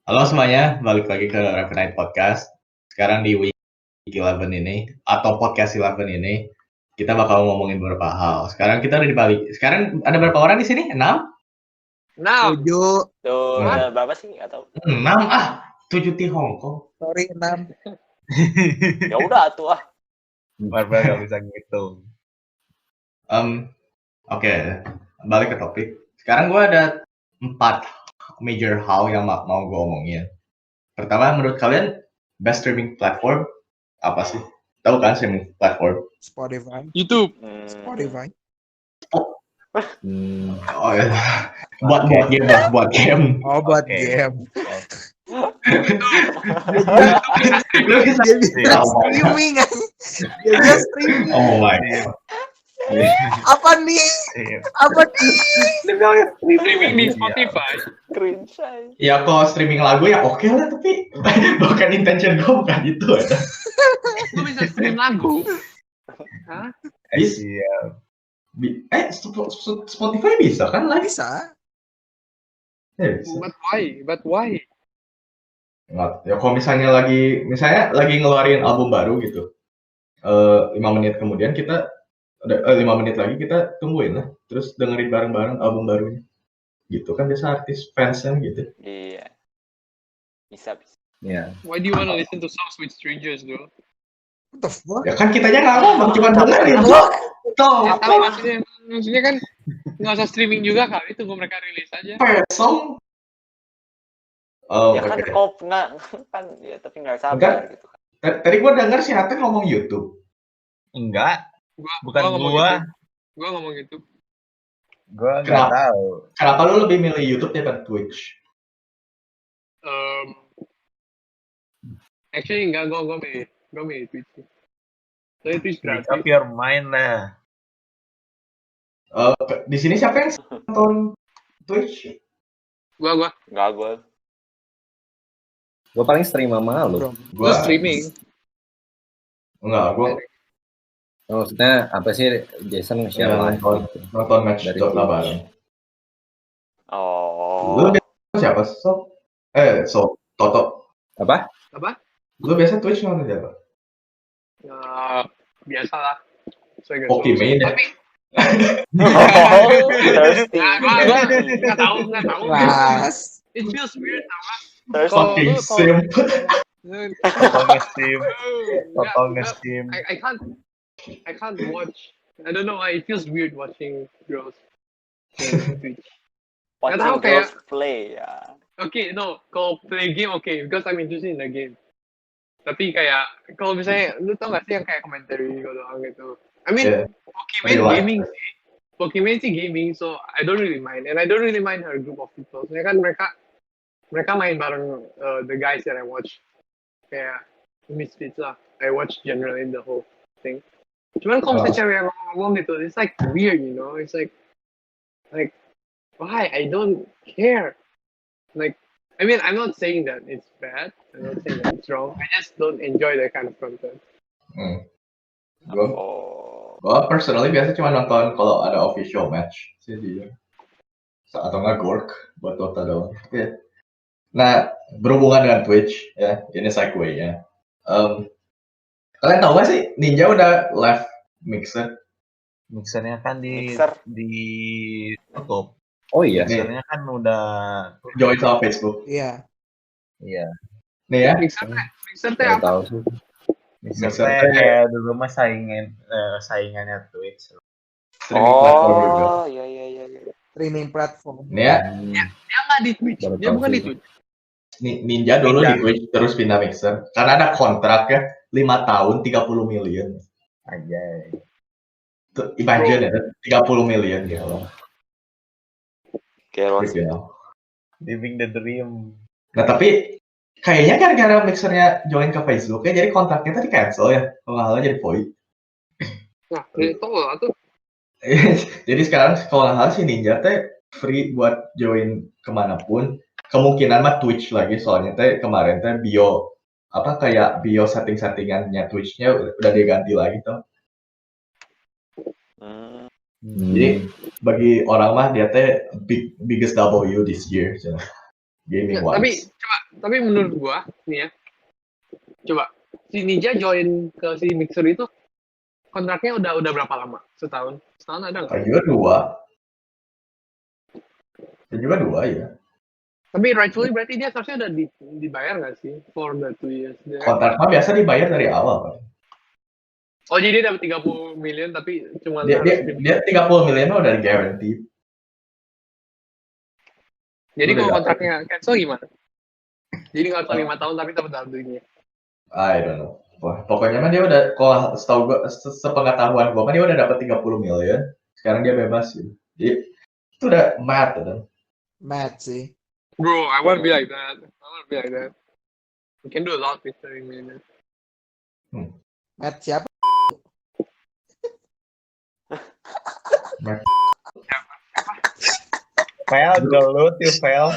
Halo semuanya, balik lagi ke Raven Night Podcast. Sekarang di Week 11 ini, atau Podcast 11 ini, kita bakal ngomongin beberapa hal. Sekarang kita udah di Bali. Sekarang ada berapa orang di sini? 6? 6. 7. Tuh, ada berapa sih? Nggak tahu. 6? 7 di Hong Kong. Sorry, 6. Ya udah tuh Barbar gak bisa ngitung. Oke, balik ke topik. Sekarang gue ada 4 major hal yang mau gue omongin. Pertama, menurut kalian best streaming platform apa sih? Tahu kan streaming platform? Spotify. YouTube. Spotify. Oh ya. Buat game lah, buat game. Oh, buat Oke. game. Lu bisa Dia bisa Oh my streaming kan. Dia bisa streaming. Oh my god. Apa nih? Apa nih? Streaming di Spotify. cringe. Ya kalau streaming lagu ya oke lah, tapi bukan intention gue bukan itu ada. Lu bisa stream lagu. Hah? Iya. Spotify bisa kan lagi? Bisa. Ya bisa. But why? Nggak, ya kalau misalnya lagi ngeluarin album baru gitu, 5 menit kemudian kita 5 menit lagi kita tungguin lah, terus dengerin bareng-bareng album barunya, gitu kan biasa artis fansnya gitu. Iya. Bisa. Iya. Why do you wanna listen to songs with strangers, bro? What the fuck? Ya kan kitanya nggak ngomong, cuma dengerin loh. Tuh, Ya, tapi maksudnya kan nggak usah streaming juga kali, tunggu mereka rilis aja. song. Oh, Ya kan oke. kok nggak kan ya tapi nggak sabar Enggak. gitu kan. Tadi gue denger si Haten ngomong YouTube. Enggak, bukan ngomong gua. YouTube. Gua ngomong YouTube. Gua nggak Kenapa? tahu. Kenapa lu lebih milih YouTube daripada Twitch? Actually enggak, gua milih Twitch sih. Saya Twitch Make gratis. up your mind lah. Di sini siapa yang nonton Twitch? Gua Nggak gue. Gue paling stream sama lu. Bro. gua streaming. Enggak, gue Maksudnya apa sih Jason share live gitu. nonton match Dari Dota Twitch. bareng. Oh. Lu biasa siapa? Toto. Apa? Lu biasa Twitch nonton siapa? Biasalah. Saya Pokimane deh. Tapi Thirsty. gua nggak tahu. Ras. It feels weird sama. Thirsty. Fucking simp. Total nge-steam. I can't watch. I don't know why it feels weird watching girls on Twitch. Watching Nggak tahu, girls play ya. Okay, no, kalau play game okay, because I'm interested in the game. Tapi kayak kalau misalnya lu tau gak sih yang kayak commentary gitu doang gitu. I mean, Yeah. Pokimane Real life. gaming sih. Pokimane sih gaming, so I don't really mind. And I don't really mind her group of people. Soalnya kan mereka main bareng the guys that I watch. Kayak Misfits lah. I watch generally the whole thing. Cuman kalau misalnya cewek yang ngomong gitu, it's like weird, you know? It's like why? I don't care. Like, I mean, I'm not saying that it's bad. I'm not saying that it's wrong. I just don't enjoy that kind of content. Gue personally biasa cuma nonton kalau ada official match sih jujur. Atau nggak Gork buat Dota doang. Yeah. Nah, berhubungan dengan Twitch ya, ini segue ya. Kalian tahu nggak sih Ninja udah live mixer? Mixernya kan Mixer. ditutup. Oh iya. Mixernya kan udah Join sama Facebook. Iya. iya. Nih ya. Mixer teh Nggak apa? tahu sih. Mixer Mixer teh teh. kayak dulu mah saingannya Twitch. Streaming platform juga. Oh, iya. Streaming platform. Nih ya. Dia nggak di Twitch. Baru Dia tahu bukan sih. di Twitch. Ninja dulu Ninja. di Twitch terus pindah mixer. Karena ada kontrak ya 5 tahun 30 million. Anjay. Tuh, imagine ya 30 million gitu loh. Kayak Gitu ya. Living the dream. Nah tapi kayaknya gara-gara mixernya join ke Facebook ya jadi kontraknya tadi cancel ya. Kalau nggak salah jadi void. Nah, itu lah tuh. Jadi sekarang kalau nggak salah si Ninja teh free buat join kemanapun. Kemungkinan mah Twitch lagi soalnya teh kemarin teh bio setting-settingannya Twitch-nya udah diganti lagi tuh. Jadi bagi orang mah dia teh biggest W this year, gaming wise. Tapi tapi menurut gua nih ya, coba si Ninja join ke si Mixer itu kontraknya udah berapa lama? Setahun ada nggak? Saya juga dua ya. Tapi rightfully berarti dia seharusnya udah dibayar nggak sih for the 2 years? Kontrak mah biasa dibayar dari awal, Pak. Oh jadi dia dapat 30 million tapi cuma Dia 30 million udah guaranteed. Jadi Udah kalau dapat. kontraknya cancel gimana? Jadi nggak usah 5 tahun tapi dapat dalam dunia. I don't know. Wah, pokoknya mah dia udah, kalau setahu gua, sepengetahuan gua mah dia udah dapat 30 million. Sekarang dia bebas gitu. Jadi itu udah mad kan. Mad sih. Bro, I want to be like that. You can do a lot with 30 million. Mad siapa? Fail, gelut, you fail.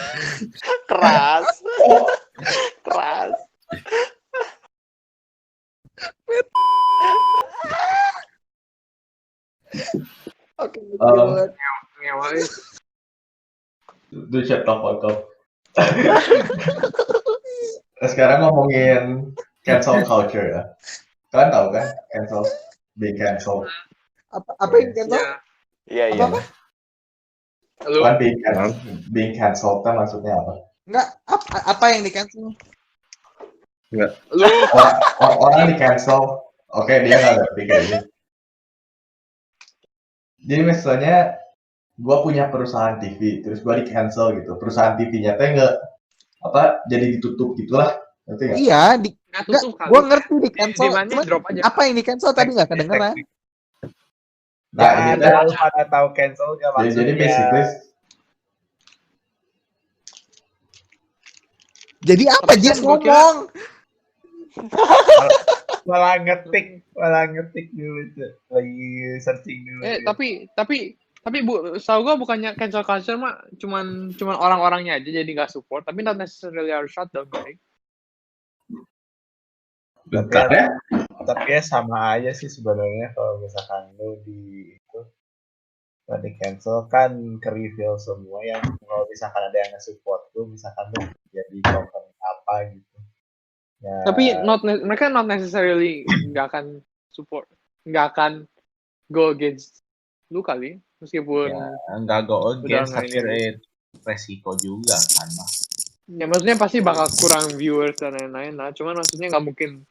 Keras. Keras. Oke, Ngewain. Do shut up, Pak. Sekarang ngomongin cancel culture ya. Kalian tahu kan being cancel. apa yang cancel? Iya. Apa? Lu Kan being cancel kan maksudnya apa? Enggak, apa yang di cancel? lu Orang di cancel, oke dia nggak ngerti kayak gitu. Jadi misalnya gue punya perusahaan TV, terus gue di cancel gitu. Perusahaan TV-nya teh nggak jadi ditutup gitulah, ngerti nggak? Iya, nggak tutup kali. gue ngerti di cancel. Demandnya Cuman drop aja. apa yang di cancel tadi nggak kedengeran? Nah ini teh, Lu pada tahu cancel gak maksudnya? jadi basically, Jadi apa Tapi Jess kan gua kira- ngomong? malah ngetik dulu tuh. Lagi searching dulu. Tapi bu, tahu gua bukannya cancel culture mah cuman orang-orangnya aja jadi nggak support, tapi not necessarily harus shutdown, right? bentar ya. Tapi ya sama aja sih sebenarnya kalau misalkan lu di cancel kan ke reveal semua yang kalau misalkan ada yang nge-support lu, misalkan lu jadi company apa gitu. Ya, Tapi mereka not necessarily nggak akan support, nggak akan go against lu kali, meskipun ya enggak go against Udah, tapi nggak resiko juga kan Mas. ya maksudnya pasti bakal kurang viewers dan lain-lain lah. Cuman maksudnya nggak mungkin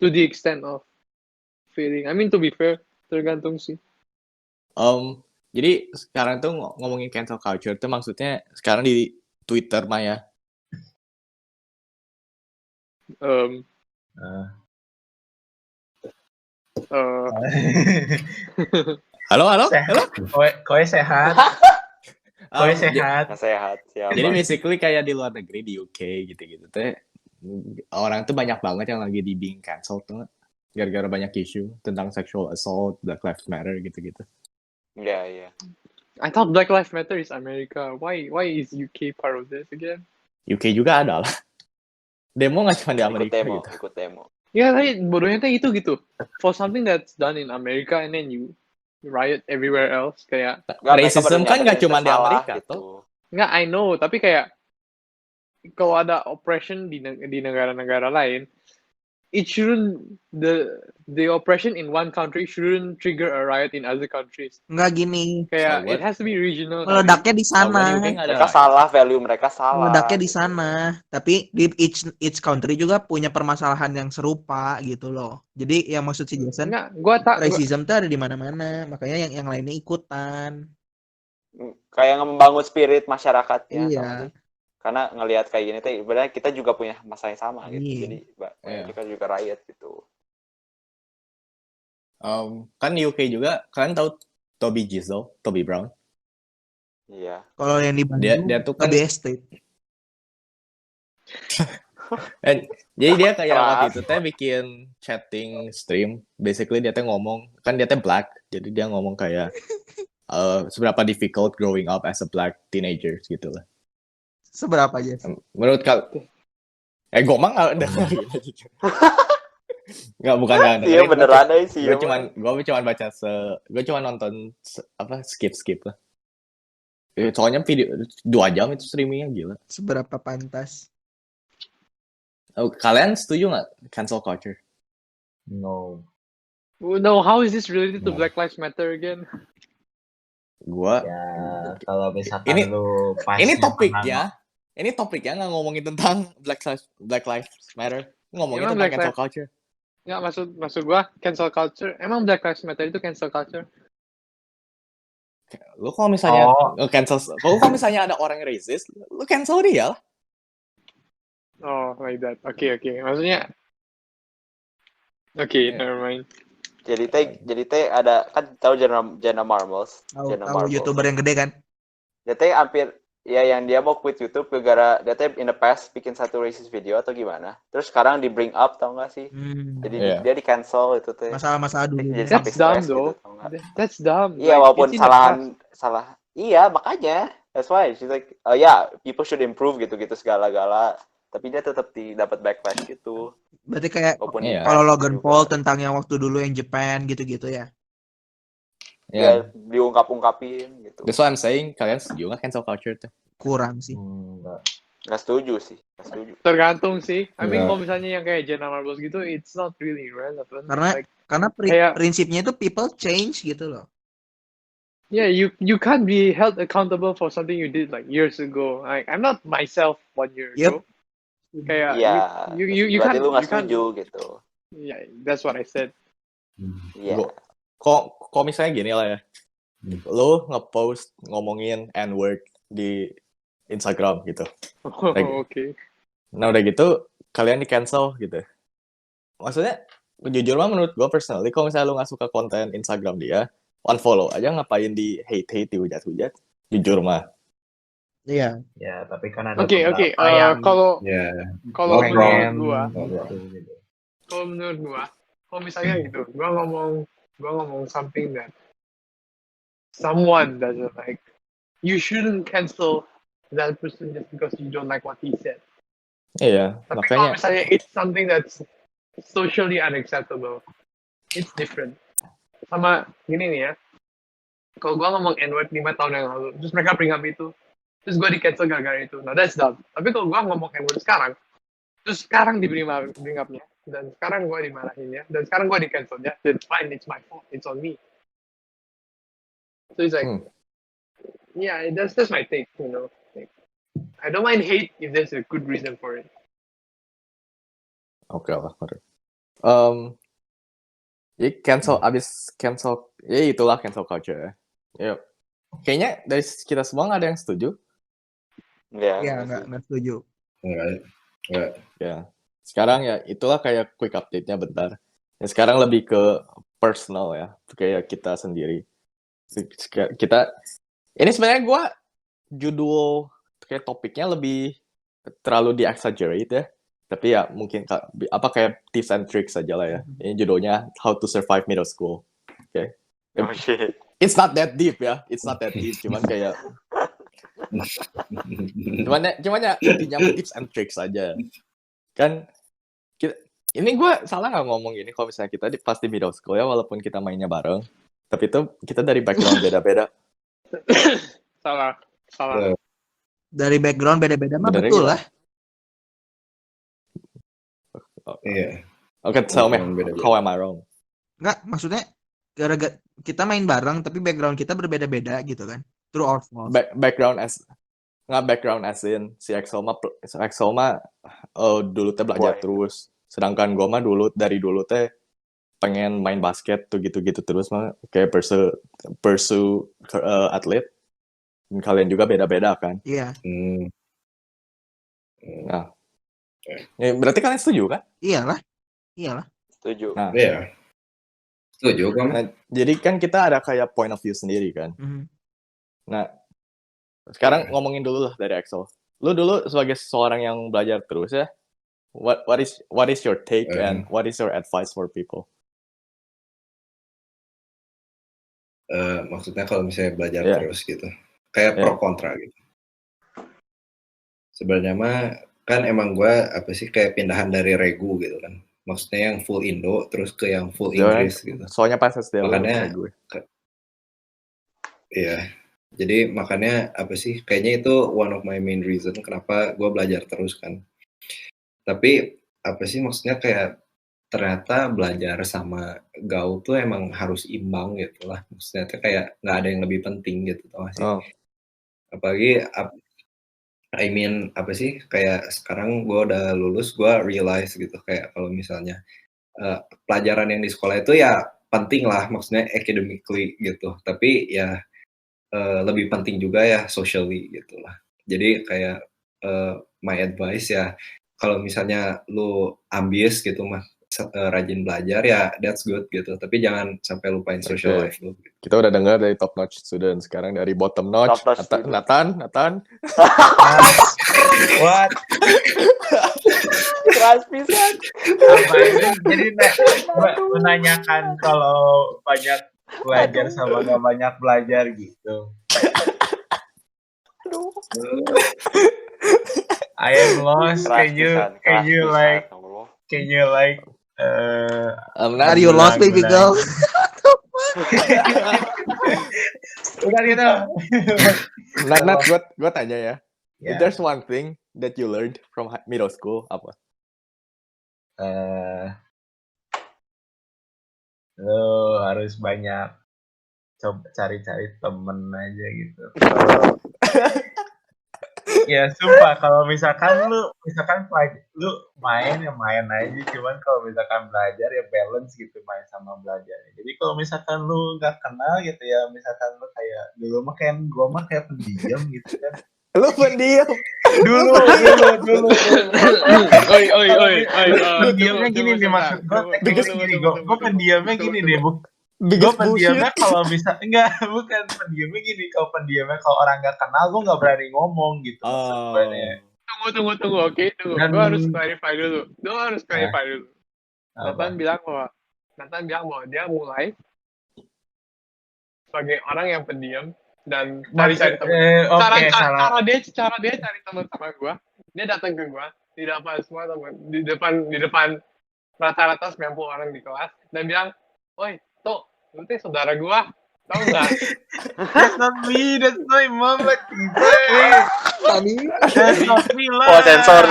to the extent of failing. I mean to be fair, tergantung sih. Jadi sekarang tuh ngomongin cancel culture tuh maksudnya sekarang di Twitter mah ya. Um, Nah. Halo. Koe sehat. Koe sehat. Sehat. Siapa? Jadi basically kayak di luar negeri di UK gitu-gitu teh orang tuh banyak banget yang lagi di being cancelled tuh gara-gara banyak isu tentang sexual assault, Black Lives Matter gitu-gitu. Iya. I thought Black Lives Matter is America. Why is UK part of this again? UK juga ada lah. Demo nggak cuma di Amerika gitu. Ikut demo. Ya, tapi bodohnya tuh gitu. For something that's done in America and then you riot everywhere else, kayak Racism kan nggak cuma di Amerika gitu. tuh. nggak, I know, tapi kayak kalau ada oppression di negara-negara lain, it shouldn't the oppression in one country shouldn't trigger a riot in other countries. Enggak gini. Kayak So what? it has to be regional. Meledaknya di Kalau sana. di UK nggak ada. Mereka salah, value mereka salah. Meledaknya di sana. Tapi di each country juga punya permasalahan yang serupa gitu loh. Jadi yang maksud si Jason, Enggak, gua racism tuh ada di mana-mana. Makanya yang lainnya ikutan. Kayak membangun spirit masyarakat ya. Iya. Karena ngelihat kayak gini teh sebenarnya kita juga punya masalah yang sama gitu. Iya. Jadi Iya. kita juga riot gitu. Kan di UK juga kalian tahu Toby Brown. Iya. Kalau yang di Bandung, Dia tuh kan lebih estate. jadi dia kayak Keras. waktu itu teh bikin chatting stream. Basically dia teh ngomong, kan dia teh black. Jadi dia ngomong kayak seberapa difficult growing up as a black teenager gitu lah. Seberapa aja? Menurut gue mah nggak dengar. Nggak, bukan nggak dengar. Iya beneran aja sih. Gue cuman baca gue cuman nonton skip lah. Soalnya video 2 jam itu streamingnya gila. Seberapa pantas? Kalian setuju nggak cancel culture? No. No, how is this related to No. Black Lives Matter again? Gua Ya kalau misalkan ini lu ini pasnya topiknya nggak ngomongin tentang Black Lives Matter, ngomongin Emang tentang Black cancel Lives culture. nggak maksud gua cancel culture. Emang Black Lives Matter itu cancel culture? Lu kalau misalnya Oh. kalau misalnya ada orang racist, lu cancel dia lah. Oh, like that. Oke. Maksudnya, oke, Yeah. never mind. Jadi teh ada kan tahu Jenna Marbles. Jenna Tahu Marbles. YouTuber yang gede kan? Dia teh hampir ya yang dia mau quit YouTube gara-gara dia teh in the past bikin satu racist video atau gimana. Terus sekarang di bring up tau nggak sih? Jadi Yeah. dia di cancel itu teh. Masalah-masalah dulu. Jadi That's sampai dumb stres though. gitu, tau nggak? That's dumb. Iya, Like, walaupun it's in the past. salah. Iya, makanya. That's why she's like, yeah, people should improve gitu-gitu segala-gala. Tapi dia tetap dapat backlash gitu. Berarti kayak Walaupun Iya. kalau Logan juga. Paul tentang yang waktu dulu yang Japan gitu-gitu ya. Ya, diungkap-ungkapin gitu. That's why I'm saying kalian setuju nggak cancel culture tuh? Kurang sih. enggak. Nggak setuju sih. Nggak setuju. Tergantung sih. I mean, Enggak. kalau misalnya yang kayak Jenna Marbles gitu, it's not really relevant. Karena Like, Karena Kayak- prinsipnya itu people change gitu loh. yeah, you can't be held accountable for something you did like years ago. Like, I'm not myself 1 year Yep. ago. Kayak Iya. you Berarti can't lu nggak you can't. setuju gitu. Yeah, that's what I said. Iya. Kok misalnya gini lah ya, lu ngepost ngomongin N-word di Instagram gitu. Oh, Like- okay. Nah udah gitu kalian di cancel gitu. Maksudnya jujur mah menurut gue personally kalau misalnya lu nggak suka konten Instagram dia, unfollow aja, ngapain di hate dihujat-hujat. Jujur mah. Iya. Ya, tapi kan ada Oke. beberapa yang Kalau Ya. kalau Wrong. menurut gua, gitu. kalau menurut gua, kalau misalnya gitu, gua ngomong something that someone doesn't like, you shouldn't cancel that person just because you don't like what he said. Iya, Tapi kalau makanya misalnya it's something that's socially unacceptable, it's different. Sama gini nih ya, kalau gua ngomong N-word 5 tahun yang lalu, terus mereka bring up itu, terus gua di cancel gara-gara itu, nah that's dumb. Tapi kalau gua ngomong N-word sekarang, terus sekarang di bring up-nya, dan sekarang gua dimarahinnya, dan sekarang gua di cancel ya, then fine, it's my fault, it's on me. So it's like, yeah, that's my take, you know. Like, I don't mind hate if there's a good reason for it. oke lah. Ya cancel, ya itulah cancel culture ya. Ya, kayaknya dari kita semua nggak ada yang setuju. Iya. Iya, nggak setuju. Enggak. Ya, sekarang ya itulah kayak quick update-nya bentar. Ya, sekarang lebih ke personal ya, kayak kita sendiri. Kita, ini sebenarnya gue judul kayak topiknya lebih terlalu di-exaggerate ya. Tapi ya mungkin apa kayak tips and tricks aja lah ya. Ini judulnya How to Survive Middle School. Oke. Oh shit. It's not that deep ya. It's not that deep. Cuman kayak cuman ya intinya tips and tricks aja. Kan ini gue salah nggak ngomong gini kalau misalnya kita pas di middle school ya, walaupun kita mainnya bareng, tapi itu kita dari background beda-beda. Salah. Dari background beda-beda mah Benernya betul gitu. lah. Iya. Oke, tell me Beda-beda. how am I wrong? Enggak, maksudnya gara-gara kita main bareng tapi background kita berbeda-beda gitu kan. True or false? Background as in si Exoma dulu teh belajar Boy. terus, sedangkan gue mah dari dulu teh pengen main basket tuh gitu-gitu terus mah kayak pursue atlet. Dan kalian juga beda-beda kan. Iya. Nah, ya, berarti kalian setuju kan? Iyalah. Setuju. Nah, Iya. Setuju kamu? nah, jadi kan kita ada kayak point of view sendiri kan. Mhm. Nah, sekarang ngomongin dulu lah dari Axel. Lu dulu sebagai seorang yang belajar terus ya, what is your take and what is your advice for people? Maksudnya kalau misalnya belajar Iya. terus gitu. Kayak Iya. pro kontra gitu. Sebenarnya mah kan emang gue apa sih kayak pindahan dari regu gitu kan. Maksudnya yang full Indo terus ke yang full Inggris gitu. Soalnya pas SD lu Makanya- kayak gue. Iya. Jadi makanya apa sih kayaknya itu one of my main reason kenapa gue belajar terus kan. Tapi apa sih maksudnya kayak ternyata belajar sama gaul tuh emang harus imbang gitu lah. Maksudnya tuh kayak nggak ada yang lebih penting gitu tau gak sih? Oh, Apalagi I mean apa sih kayak sekarang gue udah lulus gue realize gitu kayak kalau misalnya pelajaran yang di sekolah itu ya penting lah maksudnya academically gitu tapi ya lebih penting juga ya socially gitu lah jadi kayak my advice ya kalau misalnya lu ambis gitu mah rajin belajar ya that's good gitu tapi jangan sampai lupain social Oke. life lu gitu. kita udah dengar dari top notch student, sekarang dari bottom notch. Top notch student. Nathan. What? Keras pisan. Apa ini? Jadi menanyakan kalau banyak belajar sama gak banyak belajar gitu. I am lost. Keras Can you like Are you lost, baby girl? Bukan gitu. Nat, gue tanya ya. Ya. If there's one thing that you learned from middle school, apa? Lo harus banyak coba cari-cari temen aja gitu. Ya sumpah kalau misalkan lu main ya main aja cuman kalau misalkan belajar ya balance gitu main sama belajarnya. Jadi kalau misalkan lu nggak kenal gitu ya misalkan lu kayak dulu mah kayak gua mah kayak pendiam gitu kan. Lu pendiam. Dulu. Oi. Pendiamnya gini nih maksud gua pendiamnya gini nih gue pendiamnya kalau bisa bukan pendiamnya gini kalau pendiamnya kalau orang nggak kenal gue nggak berani ngomong gitu maksudnya. Tunggu, oke, tunggu. Dan- Gue harus clarify dulu. Apa? Nathan bilang bahwa dia mulai sebagai orang yang pendiam dan cari teman. Cara dia cari teman sama gue, dia datang ke gue di depan semua teman, di depan rata-rata 90 orang di kelas dan bilang, "Oi, tuh, lu teh saudara gue, tahu nggak?" That's not me, that's my mom like Tadi that's not me lah. Oh, sensor.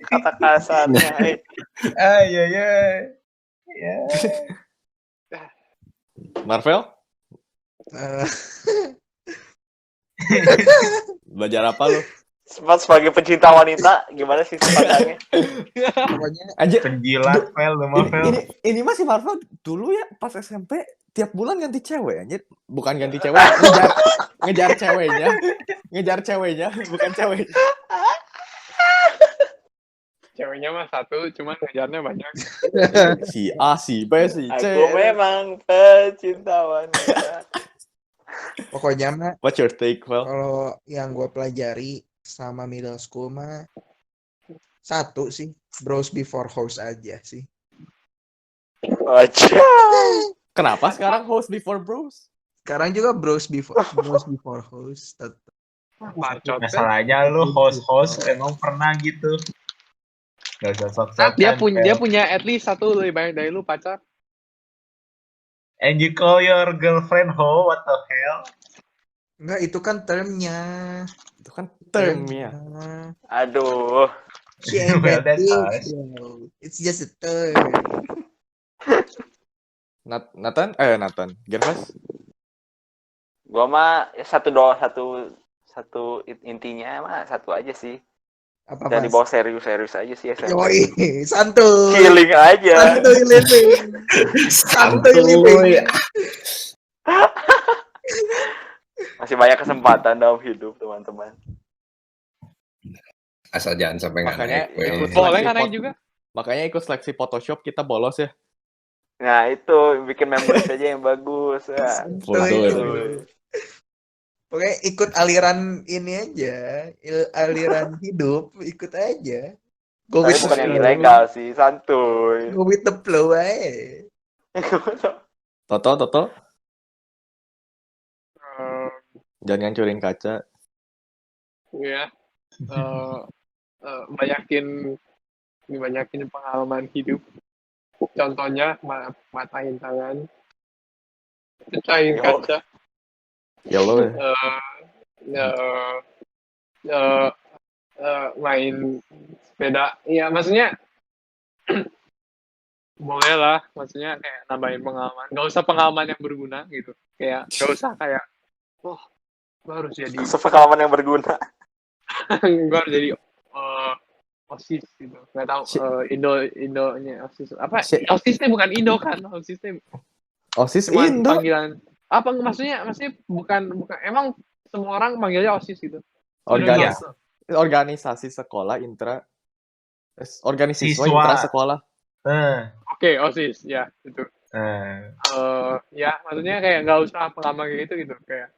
Kata kasarnya. Ya. Marvel, eh, belajar apa lu? Sebagai pencinta wanita, gimana sih pandangnya? pokoknya Anjir, Penjilat Fel lu mah Fel. ini masih Marvel dulu ya pas SMP tiap bulan ganti cewek anjir. Bukan ganti cewek, ngejar ceweknya, bukan cewek. Ceweknya mah satu, cuman ngejarnya banyak. Si A, si B, si C. Aku memang pecinta wanita. pokoknya mah What's your take, Val? kalau yang gue pelajari sama middle school mah satu sih, bros before hoes aja sih. Aja. Kenapa sekarang host before bros? Sekarang juga bros before hoes. Tetep. Bacot. Masalahnya lu host emang pernah gitu. Gak usah sok-sokan. Dia Fel. punya at least satu lebih banyak dari lu pacar. And you call your girlfriend hoe? What the hell? Enggak, itu kan termnya. Itu kan termnya. Aduh. She ain't Well, that that's big, harsh. bro. It's just a term. Nathan, Gervas. Gua mah ya satu intinya mah satu aja sih. Apa Jangan Mas? dibawa serius aja sih SMP. Yoi, santuy. Healing aja. Santuy living. Santuy living. Masih banyak kesempatan dalam hidup, teman-teman. Asal jangan sampai nggak Makanya naik. weh. ikut Boleh seleksi kan naik juga? Makanya ikut seleksi Photoshop kita bolos ya. Nah, itu bikin memories aja yang bagus. Ya. Betul. Oke, ikut aliran ini aja, aliran hidup, ikut aja. Go Tapi with the bukan yang flow. ilegal sih, santuy. Go with the flow aja. Toto, Eh, jangan ngancurin kaca. ya. Dibanyakin pengalaman hidup. Contohnya matahin tangan, pecahin Yo. kaca, Ya lo. eh, main sepeda. Iya, maksudnya boleh lah. Maksudnya kayak nambahin pengalaman. Gak usah pengalaman yang berguna gitu. Kayak gak usah kayak, wah, gue harus jadi, Pengalaman yang berguna. gue harus jadi OSIS gitu. Gak tahu Si- Indonya OSIS apa? Si- OSISnya bukan Indo kan? OSISnya OSIS cuma Indo. panggilan apa maksudnya bukan emang semua orang manggilnya OSIS gitu. Organis- Iya. Organisasi sekolah organisasi Siswa. intra sekolah. Oke, OSIS ya itu. Ya maksudnya kayak nggak usah pengalaman kayak gitu kayak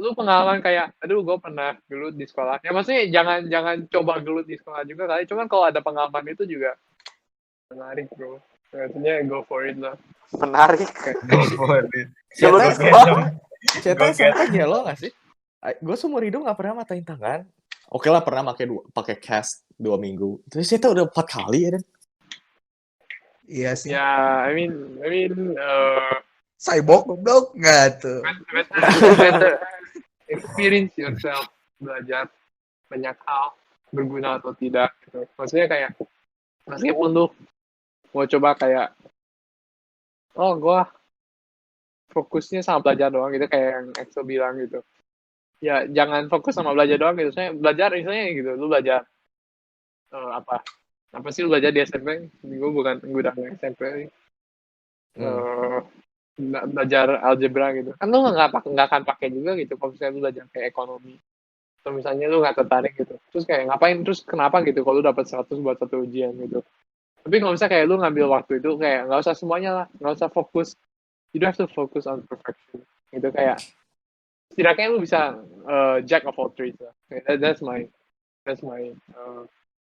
lu pengalaman kayak aduh gue pernah gelut di sekolah ya maksudnya jangan coba gelut di sekolah juga kali cuman kalau ada pengalaman itu juga menarik bro maksudnya go for it lah. Menarik. Go for it. Gelut di Siapa sekolah. Siapa SMP gelo nggak sih? Gue seumur hidup nggak pernah matain tangan. Oke lah pernah pakai cast 2 minggu. Terus itu udah 4 kali ya dan. Iya sih. Ya, I mean, Cyborg goblok nggak tuh. better experience yourself, belajar banyak hal berguna atau tidak. Gitu. Maksudnya kayak meskipun lu mau coba kayak, oh gua fokusnya sama belajar doang gitu kayak yang Axel bilang gitu. Ya jangan fokus sama belajar doang gitu. Saya belajar misalnya gitu, lu belajar apa sih lu belajar di SMP? Gue udah nggak SMP. Belajar algebra gitu kan lu nggak akan pakai juga gitu kalau misalnya lu belajar kayak ekonomi atau misalnya lu nggak tertarik gitu terus kayak ngapain terus kenapa gitu kalau lu dapat 100 buat satu ujian gitu tapi kalau misalnya kayak lu ngambil waktu itu kayak nggak usah semuanya lah nggak usah fokus you don't have to focus on perfection gitu kayak setidaknya lu bisa jack of all trades lah. That's my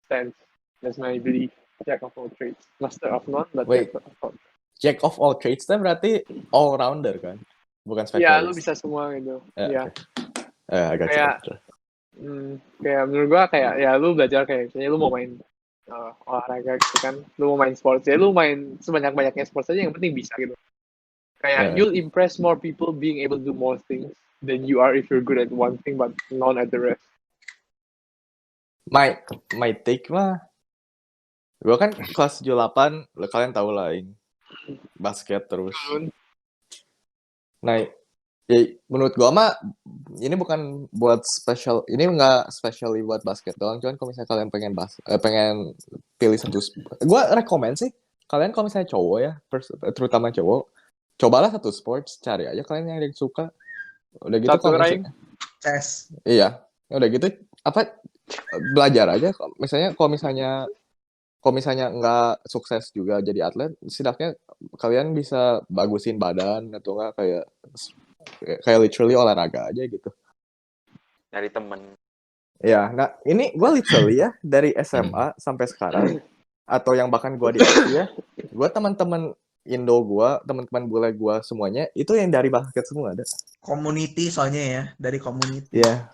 stance that's my belief jack of all trades master of none but Wait. jack of all trades. Jack of all trades itu berarti all rounder kan? Bukan spesialis. Ya, lu bisa semua gitu. Iya. Agak Kayak menurut gua kayak ya lu belajar kayak misalnya lu mau main olahraga gitu kan, lu mau main sports ya lu main sebanyak-banyaknya sports aja yang penting bisa gitu. Kayak you'll impress more people being able to do more things than you are if you're good at one thing but not at the rest. My take mah gua kan kelas 78, kalian tahu lah ini basket terus. Nah, ya menurut gua mah ini bukan buat special, ini nggak specially buat basket doang, cuman kalau misalnya kalian pengen pilih satu, gua rekomend sih kalian kalau misalnya cowok ya, terutama cowok, cobalah satu sports, cari aja kalian yang suka. Udah gitu kalau misalnya chess. Iya, udah gitu belajar aja. Kalau misalnya nggak sukses juga jadi atlet, setidaknya kalian bisa bagusin badan atau nggak kayak literally olahraga aja gitu. Nyari temen. Ya, nah ini gue literally ya dari SMA sampai sekarang atau yang bahkan gue di Asia, gue teman-teman Indo gue, teman-teman bule gue semuanya itu yang dari basket semua ada. Community soalnya ya, dari community. Iya.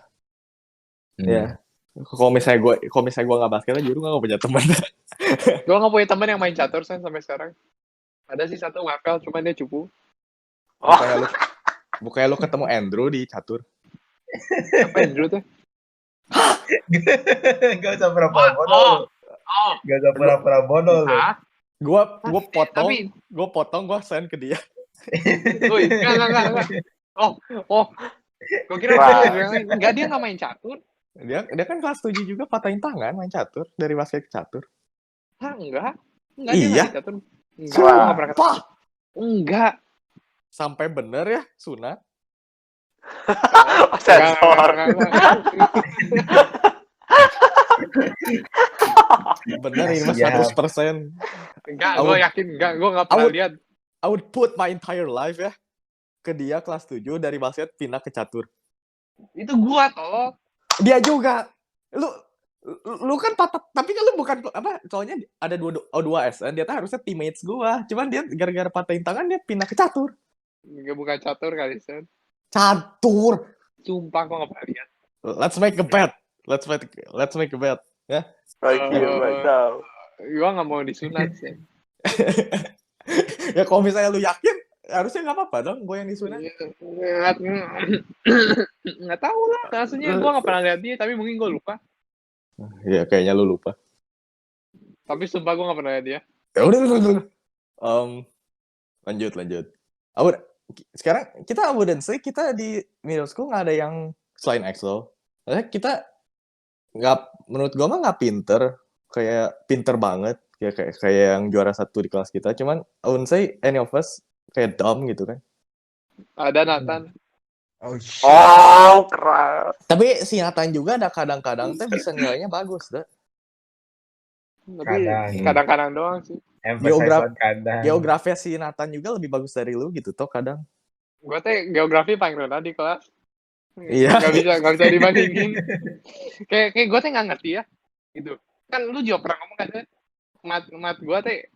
Iya. Kalau misalnya gue nggak basket aja, gue nggak punya teman. Gue nggak punya teman yang main catur sampai sekarang. Ada sih satu WFL, cuma dia cupu. Bukannya lu ketemu Andrew di catur? Apa Andrew tuh? Gak usah pura-pura bodoh. Gak usah pura-pura bodoh lu. Gue potong, gue send ke dia. Woi, enggak. Oh. Gue kira dia nggak main catur. Dia kan kelas 7 juga patahin tangan main catur dari basket ke catur. Hah, enggak. Iya. Dia catur. Enggak. Enggak. Sampai bener ya sunat. Sensor. Bener ini mas 100%. Enggak, gue yakin enggak. Gue nggak pernah lihat. I would put my entire life ya ke dia kelas 7 dari basket pindah ke catur. Itu gua toh. Dia juga. Lu kan tapi kan lu bukan apa? Soalnya ada dua SN, dia tuh harusnya teammates gua. Cuman dia gara-gara patahin tangan dia pindah ke catur. Enggak bukan catur kali, Sen. Catur. Sumpah gua nggak pernah lihat. Let's make a bet. Ya. Gua nggak mau disunat sih. Ya kalau misalnya lu yakin, harusnya nggak apa-apa dong, gue yang disunat. Nggak tahu lah, maksudnya gue nggak pernah lihat dia, tapi mungkin gue lupa. Ya kayaknya lu lupa. Tapi sumpah gue gak pernah lihat dia. Ya udah. Lanjut. Sekarang kita wouldn't say kita di middle school nggak ada yang selain EXO. Kita nggak, menurut gue mah nggak pinter banget kayak yang juara 1 di kelas kita. Cuman I wouldn't say any of us kayak dumb gitu kan. Ada Nathan. Oh shit. Oh, keras. Tapi si Nathan juga ada kadang-kadang tuh bisa nilainya bagus dah. Tapi Kadang. kadang-kadang doang sih. Emphasize on kadang. Geografi si Nathan juga lebih bagus dari lu gitu toh kadang. Gue teh geografi paling rendah di kelas. Iya. Gak bisa dibandingin. kayak gue teh nggak ngerti ya. Gitu. Kan lu juga pernah ngomong kan, mat gue teh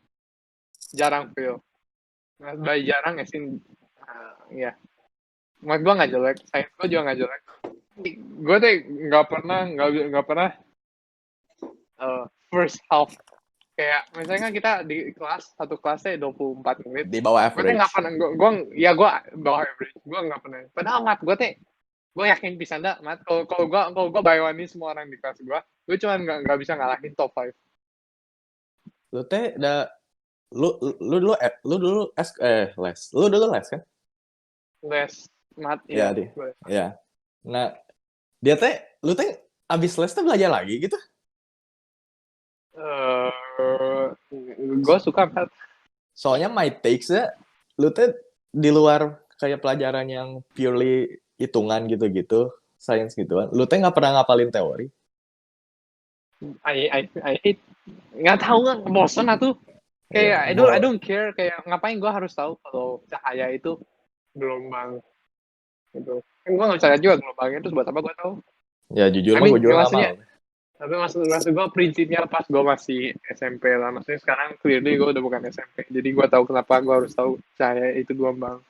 jarang fail. Bayi jarang ya sih. Iya. Mat gue nggak jelek, sains gue juga nggak jelek. Gue teh nggak pernah first half. Kayak misalnya kan kita di satu kelasnya 24 menit. Di bawah Gue average. teh nggak pernah, gue bawah average. Gue nggak pernah. Padahal mat gue teh, gue yakin bisa ndak mat. Kalau gue bayawani semua orang di kelas gue cuma nggak bisa ngalahin top 5. Lu teh lu dulu les. Lu dulu les kan? Les mat Iya, ya. Iya. Nah, lu teh abis les tuh belajar lagi gitu? Gue suka mat. Soalnya my takes ya, lu teh di luar kayak pelajaran yang purely hitungan gitu-gitu, sains gitu kan. Lu teh nggak pernah ngapalin teori. I hate, nggak tahu nggak, bosan atuh. Kayak I don't care, kayak ngapain gue harus tahu kalau cahaya itu gelombang gitu. Kan gue nggak bisa lihat juga gelombangnya, terus buat apa gue tahu? Ya jujur I mah mean, gue juga nggak maksudnya- mau. Tapi maksud gue prinsipnya pas gue masih SMP lah. Maksudnya sekarang clearly gue udah bukan SMP. Jadi gue tahu kenapa gue harus tahu cahaya itu gelombang.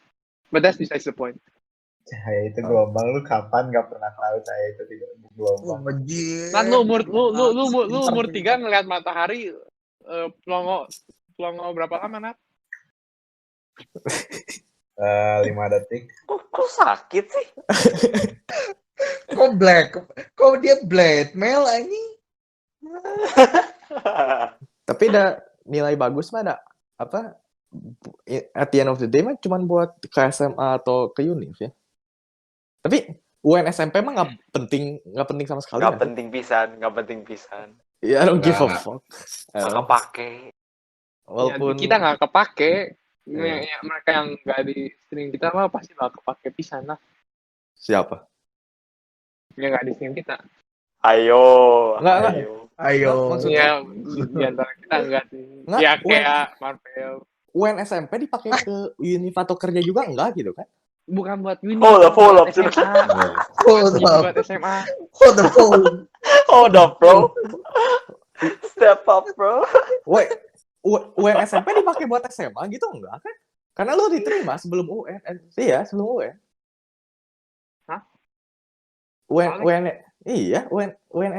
But that's besides the point. Cahaya itu gelombang, lu kapan gak pernah tahu cahaya itu tidak gelombang? Anjir. Kan lu umur 3 ngeliat matahari pelongo berapa lama, Nat? 5 detik. Kok sakit sih? Kok dia blackmail anjing? Tapi ada nilai bagus mah ada apa? At the end of the day mah cuman buat ke SMA atau ke univ ya. Tapi UN SMP mah nggak penting sama sekali. Nggak penting pisan. Ya, I don't give a Nggak. fuck. Nggak kepake. Walaupun Ya, kita nggak kepake. Iya. Ya, mereka yang nggak di stream kita mah pasti nggak kepake pisan lah. siapa? Yang nggak di stream kita. Ayo. Nggak. Ayo. Maksudnya di antara kita enggak sih. Nggak, Ya kayak Marvel. UN SMP dipakai ke univ atau kerja juga enggak gitu kan? Bukan buat uni. Hold up. buat SMA. Hold up. Buat SMA. Hold up. Hold up, bro. Step up, bro. Woi, UN SMP dipakai buat SMA gitu enggak kan? Karena lu diterima sebelum UN. Iya, sebelum UN. Hah? UN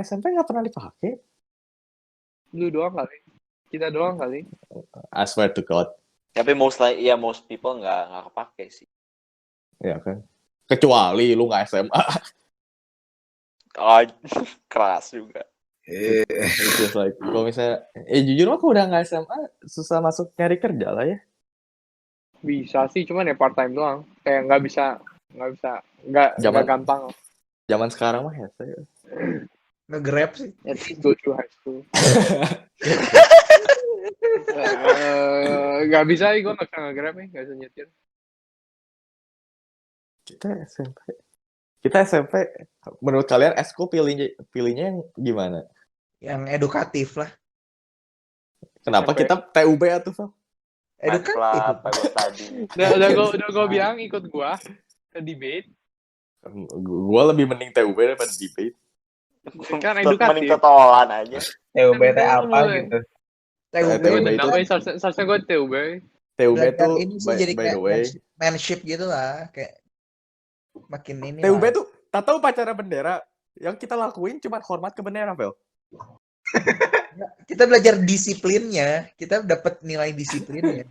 SMP nggak pernah dipakai. Lu doang kali. Kita doang kali. I swear to God. Tapi most people nggak kepake sih. Ya kan. Kecuali lu nggak SMA. Oh, keras juga. It's just like, kalau misalnya, jujur mah aku udah nggak SMA, susah masuk nyari kerja lah ya. Bisa sih, cuman ya part time doang. Kayak nggak gampang. Zaman sekarang mah ya saya. Nge-grab sih. At least go through high school. Nggak bisa, gue nggak bisa nge-grab nih, nggak bisa nyetir. Kita SMP, menurut kalian eskul pilihnya yang gimana? Yang edukatif lah. Kenapa SMP. kita TUB atau Val? Edukatif. Bagus tadi. Udah gue bilang ikut gue ke debate. Gue lebih mending TUB daripada debate. Kan edukatif. Mending ketolan aja. TUBT apa gitu? TUB TUB itu- Namanya seharusnya gue TUB. TUB belajar tuh, ini sih jadi by kayak the way, manship gitu lah, kayak makin ini TUB lah. tuh, tak tahu upacara bendera, yang kita lakuin cuma hormat ke bendera, Vel. Kita belajar disiplinnya, kita dapat nilai disiplinnya.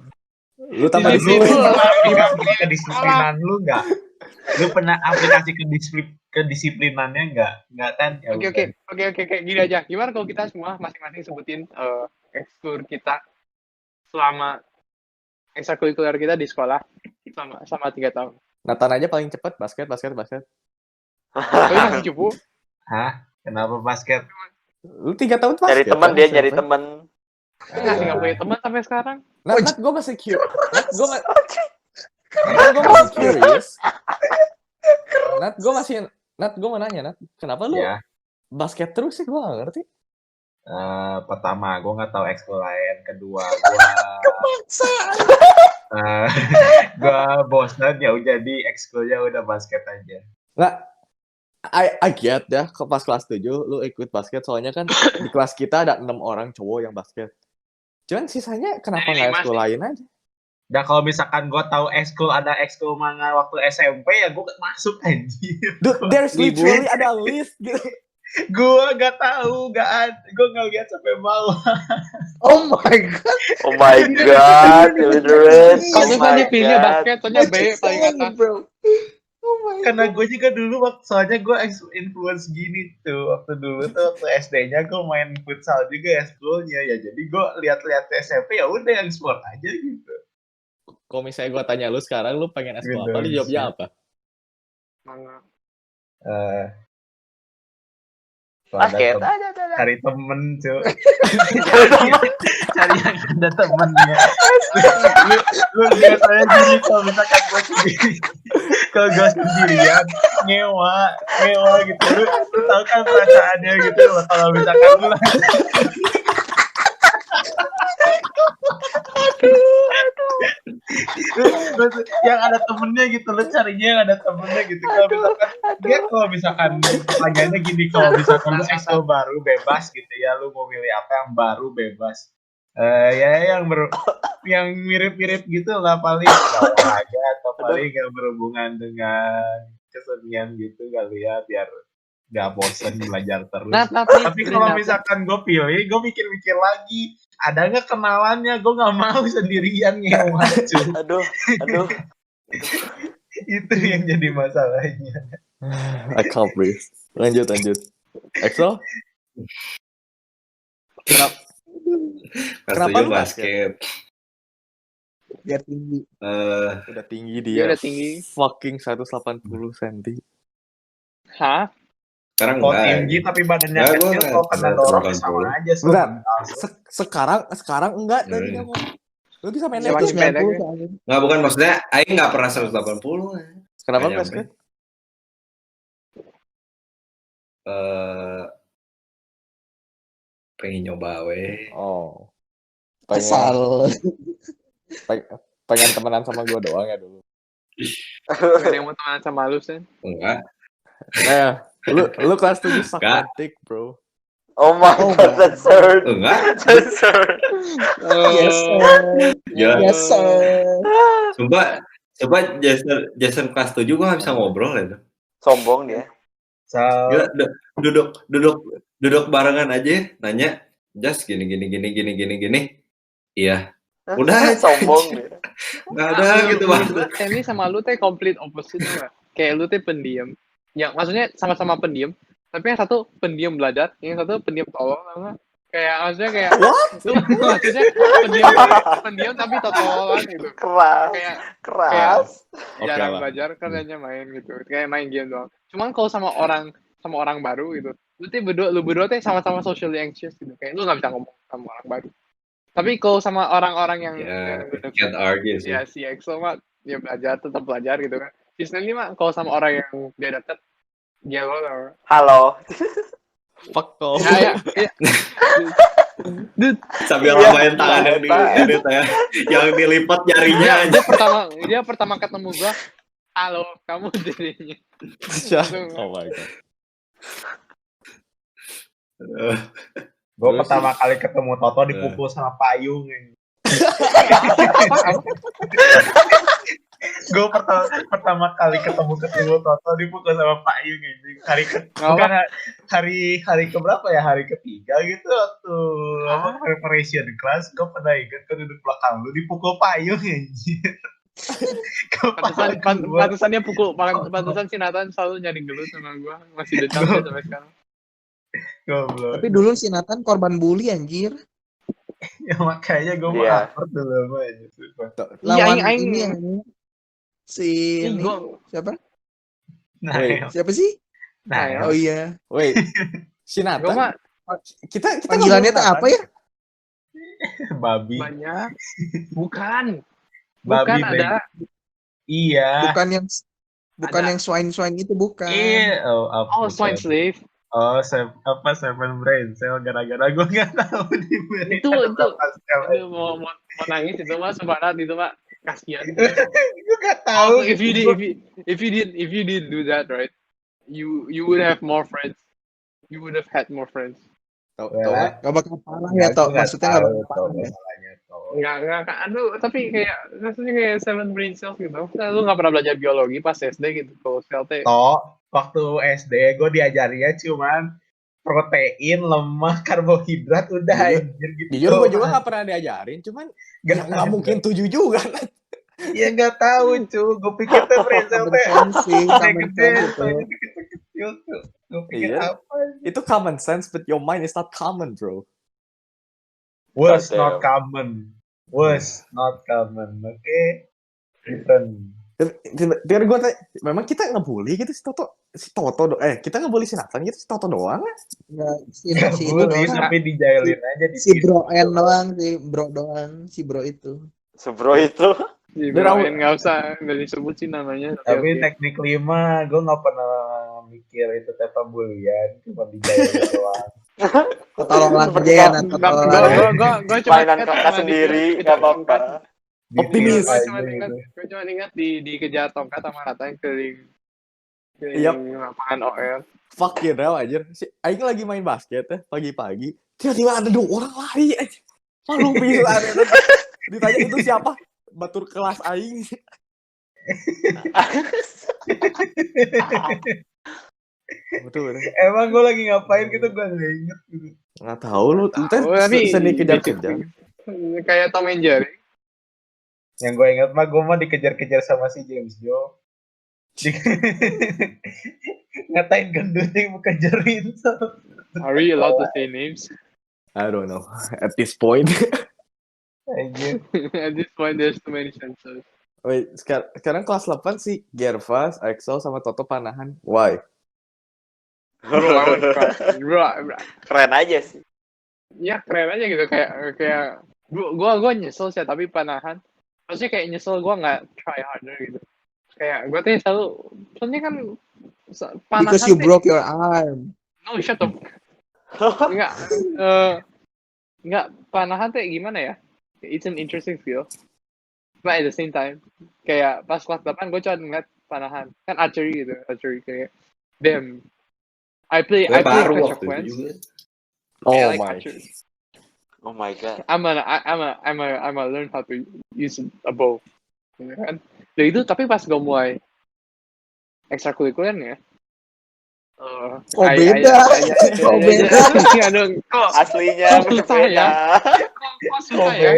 Lu tambah Di disiplin. situ. Kedisiplinan lu nggak? Lu pernah aplikasi kedisiplinannya nggak kan? Ya Oke, udah. gini aja. Gimana kalau kita semua masing-masing sebutin ekskul kita selama ekstrakurikuler kita di sekolah sama 3 tahun. Nathan aja paling cepet basket. Tapi masih cupu. Hah? Kenapa basket? Lu 3 tahun Nyari basket. teman kan, dia, SMP? nyari teman. Masih nggak punya teman sampai sekarang. Nat, gue masih curious. Nat, gue masih curious. Nat, gue mau nanya, Nat. Kenapa lu Ya. basket terus sih? Gue gak ngerti. Pertama, gue nggak tahu ekskul lain. Kedua, gue bosan ya udah jadi ekskulnya udah basket aja. Nggak, I get ya, ke pas kelas 7 lu ikut basket. Soalnya kan di kelas kita ada 6 orang cowok yang basket. Cuman sisanya kenapa Jadi nggak lima ekskul sih. lain aja? Dan kalau misalkan gue tahu ada ekskul manga waktu SMP ya gue masuk anjir. Dude, there's Ibu. literally ada list gitu. Gue nggak tahu, gue nggak lihat sampai bawah. Oh my god. Oh my god, illiterate. Oh Kalau my soalnya pilihnya god. basket, soalnya B paling atas. bro. Oh my Karena gue juga dulu soalnya gue influence gini tuh waktu dulu tuh waktu SD-nya gue main futsal juga ekskulnya ya, jadi gue lihat-lihat SMP ya udah yang sport aja gitu. Kalau misalnya gue tanya lu sekarang, lu pengen ekskul apa? Lu jawabnya apa? Manga. Basket Ada aja. cari temen cuy. Cari yang ada temennya. Lu biasanya gini kalau misalkan gue sendiri, kalau gue sendirian ngewa gitu, lu tahu kan perasaannya gitu loh kalau misalkan lu yang ada temennya gitu, lu carinya yang ada temennya gitu. Kalau misalkan pertanyaannya gini, kalau misalkan lu ekskul baru bebas gitu ya, lu mau milih apa yang baru bebas? Ya yang mirip-mirip gitu lah, paling olahraga atau paling yang berhubungan dengan kesenian gitu kali ya, biar gak bosen belajar terus. Tapi kalau misalkan gue pilih, gue mikir-mikir lagi, ada nggak kenalannya? Gue nggak mau sendirian ngewa cuy. Aduh. Itu yang jadi masalahnya. I can't breathe. Lanjut. Exo? Kenapa lu basket? Biar tinggi. Udah tinggi Dia dia. udah tinggi. Fucking 180 cm. Hah? Sekarang Kalau enggak. tinggi tapi badannya Enggak, kecil, gua kalau kena enggak dorong terlalu sama dulu. aja. Bentar. Sekarang enggak tadinya mau. Lu bisa main Siapa lagi. sih pendek? Enggak, bukan maksudnya aing enggak pernah 180. Kenapa Nggak basket? Pengen nyoba weh. Oh. Asal. Pengen temenan sama gue doang ya dulu. Gak ada yang mau temenan sama lu, Sen. Enggak. Lu kelas 7 sakmatik, bro. Oh my god, that's hurt. Enggak. That's hurt. Yes sir. Ya. Yes sir. Coba Jason kelas 7 gua nggak bisa ngobrol ya. Sombong dia. Gila, duduk barengan aja, nanya, Jas gini. Iya. Udah. Sombong dia. Nggak ada gitu banget. Ini sama lu teh complete opposite enggak? Kayak lu teh pendiam. Yang maksudnya sama-sama pendiam, tapi yang satu pendiam belajar, yang satu pendiam tolol, sama kayak maksudnya kayak lu maksudnya pendiam tapi tololan gitu. Keras. Jarang lah. belajar, kerjanya main gitu. Kayak main game doang. Cuman kalau sama orang baru gitu, lu berdua teh sama-sama socially anxious gitu. Kayak lu nggak bisa ngomong sama orang baru. Tapi kalau sama orang-orang yang Can't argue sih. ya si EXO mah dia tetap belajar gitu kan. Si Stanley mah kalau sama orang yang dia deket, dia lo Halo. Fuck off. ya. Dude, Sambil lamain tangan yang diedit ya. Yang dilipat jarinya aja. dia pertama ketemu gua, halo, kamu jadinya. Oh my god. Gue pertama kali ketemu Toto dipukul sama payung. Gue pertama kali ketemu Toto dipukul sama payung ini. Hari keberapa ya? Hari ketiga gitu waktu preparation class. Gue pernah ingat ke duduk belakang lu dipukul payung anjir. Pantesannya pantesan si Nathan selalu nyari gelut sama gua. Masih dendam sih sampai sekarang. Goblok. Tapi dulu si Nathan korban bully anjir. Ya makanya gue mau Iya. upload dulu apa aja. Sumpah. Lawan aing. ini yang si ini siapa? Nah, Wait. ya. Siapa sih? Nah, Oh iya. Wait, si Gua Nathan, mah kita Panggilannya ngomong tuh apa ya? babi. banyak. Bukan Babi ada. Iya. Bukan Ada. yang swine itu bukan. Iya. Oh, swine slave. Oh, Seven Brain Cell gara-gara gue nggak tahu di Itu sel. mau nangis itu mah sebenarnya itu mah kasihan. Gue nggak tahu. If you did do that, right? You would have more friends. You would have had more friends. Tau Well, Gak bakal parah ya toh. Maksudnya gak bakal parah. Ya. Enggak, aduh, tapi rasanya kayak Seven Brain Cells gitu. Lu nggak pernah belajar biologi pas SD gitu, kalau sel teh. Waktu SD gue diajarinnya cuman protein, lemak, karbohidrat udah anjir gitu. Jujur gue juga gak pernah diajarin, cuman gak mungkin 7 juga. Ya nggak tahu cu, gue pikir tuh brain cell teh gede-gede, kecil-kecil tuh. Gue pikir Iya. apa? Itu common sense, but your mind is not common, bro. Was Goddamn. not common. Oke. Different. Biar gue tanya, memang kita ngebully gitu si Toto kita ngebully si Nathan gitu si Toto doang kan? Nggak, si itu Bully, doang. tapi dijailin aja di Si Bro N doang, si Bro itu. Sebro itu. Nggak usah nggak disebut sih namanya. Tapi oke. teknik 5 gue nggak pernah mikir itu teta bulian, cuma dijailin doang. Tolong aja ya Nathan. Gue cuma Mainan kakak sendiri, nggak apa-apa. Optimis. Gue cuma ingat dikejar tongkat sama Nathan keliling Yap. lapangan OL. Fuck you now aja. Si Aing lagi main basket ya pagi-pagi. Tiba-tiba ada 2 orang lari aja. Malu bisa ada. Ditanya itu siapa? Batur kelas Aing. Betul. Emang gue lagi ngapain gitu gue nggak inget gitu. Nggak tahu lu. Tapi Seni kejar-kejar. kayak Tom and Jerry. Yang gue inget mah gue mah dikejar-kejar sama si James Joe. Ngatain gendutnya bukan Jerinto. Are we allowed to say names? I don't know. At this point. Anjir. At this point, there's too many sensors. Wait, sekarang kelas 8 sih Gervas, Axel sama Toto panahan. Why? Bro, Keren aja sih. ya keren aja gitu kayak gue nyesel sih tapi panahan. Maksudnya kayak nyesel gue nggak try harder gitu. Kayak gue tuh selalu, soalnya kan panahan. Because you broke your arm. No, shut up. Enggak, panahan tuh gimana ya? It's an interesting skill. But at the same time, kayak pas kelas 8 gue cuma ngeliat panahan. Kan archery gitu, kayak damn. I play Clash of Clans. Oh I like my. archery. Oh my god. I'm a learn how to use a bow. Ya kan? Dan itu tapi pas gue mulai ekstrakurikulernya, beda. Kok Aslinya susah ya? berbeda. Kok susah ya?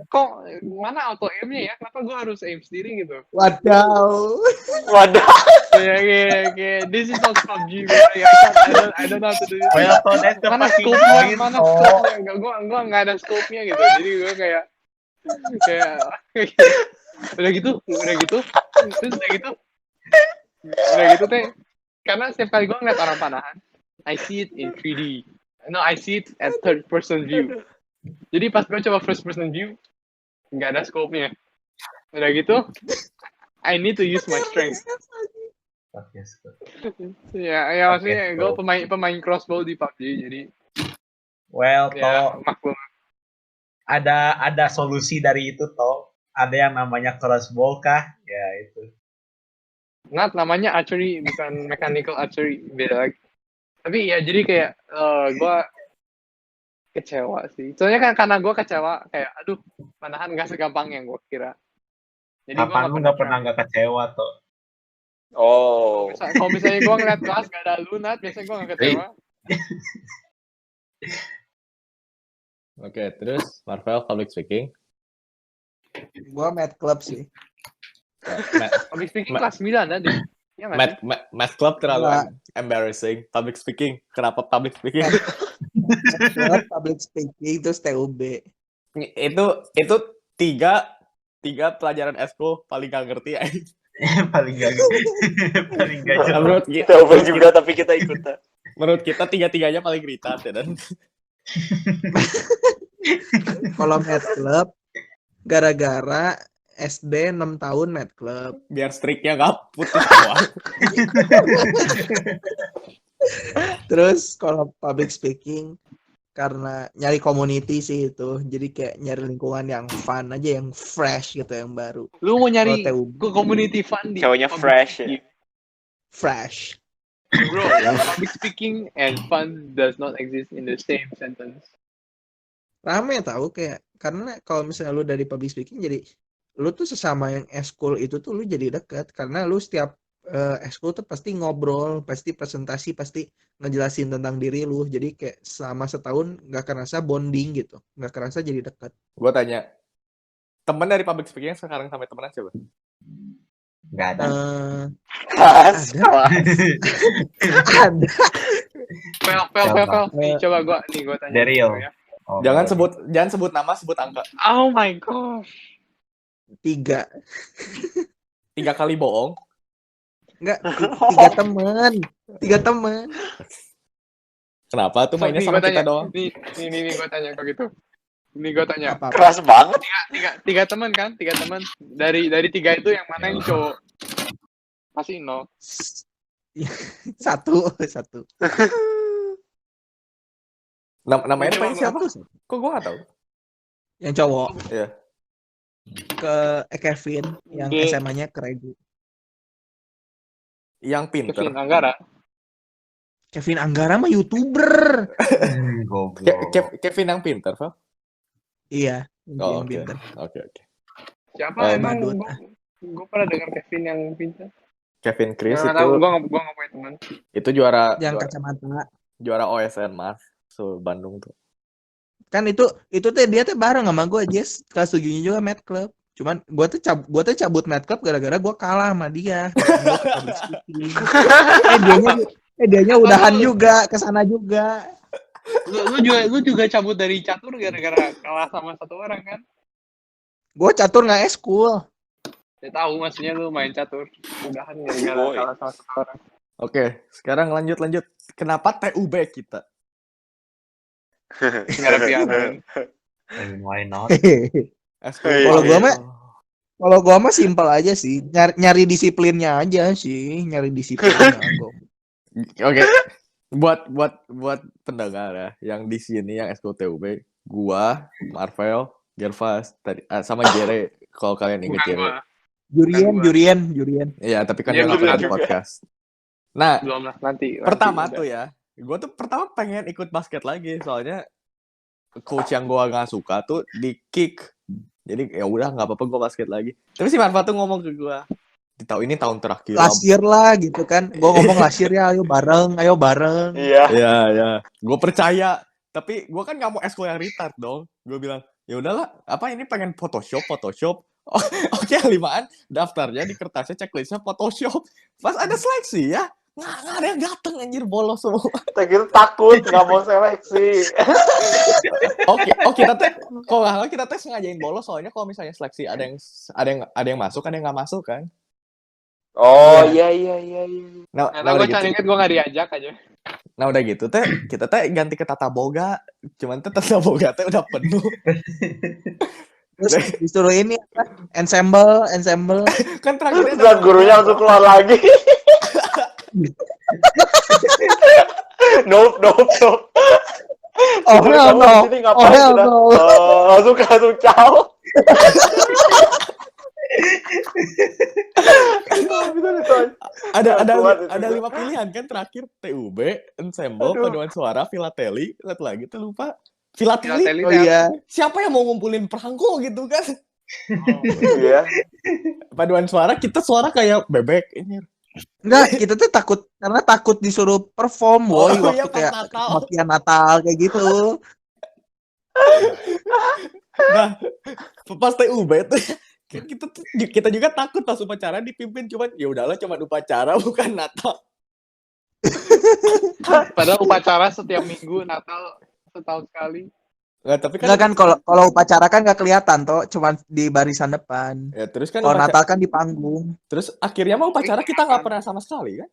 Kok mana auto aim-nya ya? Kenapa gue harus aim sendiri gitu? Wadaw. Wadah. Kayak this is not PUBG. I don't know how to do this. Well, so that's the Mana fucking scope-nya? point. Gue nggak ada scope-nya gitu. Jadi gue kayak udah gitu, terus udah gitu teh. Karena setiap kali gue ngeliat orang panahan, I see it in 3D. No, I see it at third person view. Jadi pas gue coba first person view, nggak ada scope-nya. Udah gitu, I need to use my strength. Ya maksudnya gue pemain crossbow di PUBG, jadi Well, ya toh maklum. ada solusi dari itu toh. Ada yang namanya crossbow kah? Ya itu. Namanya archery, bukan mechanical archery, beda lagi. Tapi ya jadi kayak gue kecewa sih. Soalnya kan karena gue kecewa kayak aduh panahan nggak segampang yang gue kira. Jadi Kapan lu nggak pernah nggak kecewa toh? Oh. Kalau misalnya gue ngeliat kelas gak ada lunat, biasanya gue nggak kecewa. Oke, terus Marvel public speaking. Gua Mad Club sih. Public speaking kelas 9 tadi. Iya nggak sih? Math club terlalu Enggak. embarrassing. Public speaking. Kenapa public speaking? Club, public speaking, terus TUB. itu tiga pelajaran eskul paling gak ngerti. paling gak jelas. menurut kita, Kita over juga tapi kita ikutan. menurut kita tiga-tiganya paling retard ya dan Kalau Math Club, gara-gara SD 6 tahun Math Club. biar striknya gak putus doang. Terus kalau public speaking, karena nyari community sih itu. Jadi kayak nyari lingkungan yang fun aja, yang fresh gitu, yang baru. Lu mau nyari Kalau TUB, ke community fun di Cowoknya public fresh ya. speaking. fresh. Bro, public speaking and fun does not exist in the same sentence. Rame tahu kayak, karena kalau misalnya lu dari public speaking, jadi lu tuh sesama yang eskul itu tuh lu jadi dekat. Karena lu setiap eskul tuh pasti ngobrol, pasti presentasi, pasti ngejelasin tentang diri lu. Jadi kayak selama setahun nggak kerasa bonding gitu, nggak kerasa jadi dekat. Gue tanya, temen dari public speaking yang sekarang sampai temenan siapa? Gak ada. Kelas. Ada. Pel. Nih, coba gua tanya. Daryl. Ya. Oh, Jangan boleh. sebut nama, sebut angka. Oh my gosh. 3 3 kali bohong. Enggak, 3 teman. 3 teman. Kenapa tuh mainnya Nih, sama gua kita tanya. doang? Nih gua tanya kok gitu. Ini gua tanya. Apa-apa. Keras banget. Tiga teman kan? 3 teman. Dari 3 itu yang mana yang cowok? Pasti no. Satu. Namanya Ini namanya siapa? Satu. Kok gue gak tahu? Yang cowok. Iya. Kevin, yang Oke. SMA-nya ke Regu. Yang pinter. Kevin Anggara. Kevin Anggara mah YouTuber. Goblok. Kevin yang pinter, Val? Iya, Oh, yang oke. pinter. Oke. Siapa emang? Badut. Gue pernah dengar Kevin yang pintar. Kevin Chris Nggak itu tahu, gue nggak punya teman. itu juara Yang kacamata. juara OSN Mas. So Bandung tuh. Kan itu tuh dia tuh bareng sama gue, Jess. Kelas 7-nya juga Math Club. Cuman gue tuh cabut Math Club gara-gara gue kalah sama dia. Dianya udahan juga, kesana juga. Lu juga cabut dari catur gara-gara kalah sama satu orang kan? Gue catur nggak eskul. Saya tahu maksudnya lu main catur. Udahan gara-gara Boy. kalah sama satu orang. Oke, sekarang lanjut. Kenapa TUB kita? Nggak ada pilihan. And why not? Kalau gua mah simpel aja sih. Nyari disiplinnya aja sih, Oke. Buat pendengar ya yang di sini yang SKU TUB, gua, Marvel, Gervas, tadi sama Jere kalau kalian inget Bukan Jere. gua. Jurian. Iya, tapi kan Iya, dia nggak belum pernah di juga. podcast. Nah, Belum lah nanti. pertama udah. tuh ya, gue tuh pertama pengen ikut basket lagi soalnya coach yang gue nggak suka tuh di kick. Jadi ya udah nggak apa-apa gue basket lagi. Tapi si Marva tuh ngomong ke gue, ini tahun terakhir. Lasir lah gitu kan. Gua ngomong lasir ya, ayo bareng. Iya. Iya. Gue percaya. Tapi gue kan nggak mau eskul yang retard dong. Gue bilang, ya udahlah. Apa ini pengen Photoshop? Oh, oke, 5-an daftarnya di kertasnya checklistnya Photoshop. Pas ada seleksi ya, nggak ada yang dateng anjir, bolos semua. Kita takut nggak mau seleksi. Kita teh kalau nggak salah kita tes ngajain bolos soalnya kalau misalnya seleksi ada yang masuk, ada yang nggak masuk kan. Oh iya. Nah Karena udah gue gitu. inget gue nggak diajak aja. Nah udah gitu teh kita teh ganti ke Tata Boga. Cuman teh Tata Boga teh udah penuh. Terus disuruh ini apa? Ensemble. Kan terakhirnya Dan gurunya langsung keluar lagi. Nope. Oh Guru hell kamu no. di sini ngapain? Oh hell Sudah? no. Langsung ciao. ada 5 pilihan kan terakhir TUB, Ensemble, Paduan Suara, Filateli, satu lagi tuh lupa. Filateli. Oh iya. Siapa yang mau ngumpulin perangko gitu kan? Iya. Paduan Suara kita suara kayak bebek ini. Enggak, kita tuh takut disuruh perform woy, Oh, waktu iya, pas kayak Natal. kematian Natal kayak gitu. Nah, pas TUB tuh kita juga takut pas upacara dipimpin, cuman ya udahlah, cuma upacara bukan Natal. Padahal upacara setiap minggu, Natal setahun sekali. Nggak, tapi Enggak kan kalau upacara kan nggak kelihatan toh, cuma di barisan depan. ya terus kan Kalau Natal kan di panggung. terus akhirnya mau upacara kita nggak pernah sama sekali kan?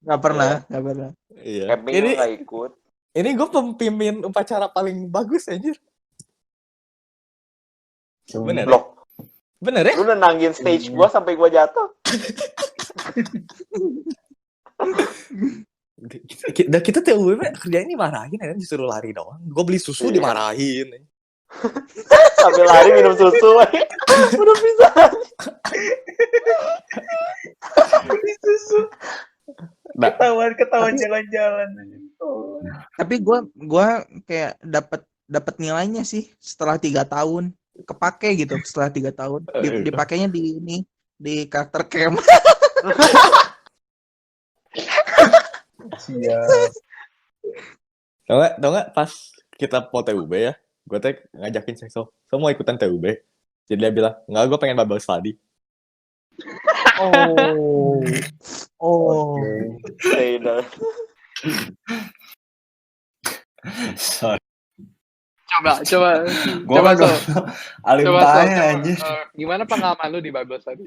Nggak pernah, nggak pernah. Iya. Camping nggak ikut. Ini gue pemimpin upacara paling bagus anjir. Bener. Blok. Bener ya? Lu nenangin stage gua sampai gua jatuh. Kita TUB kerjanya dimarahin ya, disuruh lari doang. Gue beli susu dimarahin. Sambil lari minum susu. Udah bisa. Susu. Nah, Ketahuan jalan-jalan. Tapi gua kayak dapat nilainya sih setelah 3 tahun. Kepake gitu setelah 3 tahun. Dipakainya di karakter camp. Siap. tau nggak pas kita mau TUB ya, gue teh ngajakin Sekso mau ikutan TUB. Jadi dia bilang, nggak, gue pengen Bible study. Oh. Stay there. Sorry. Coba Gua so. alim Coba tanya anjir. Gimana pengalaman lu di Bible study?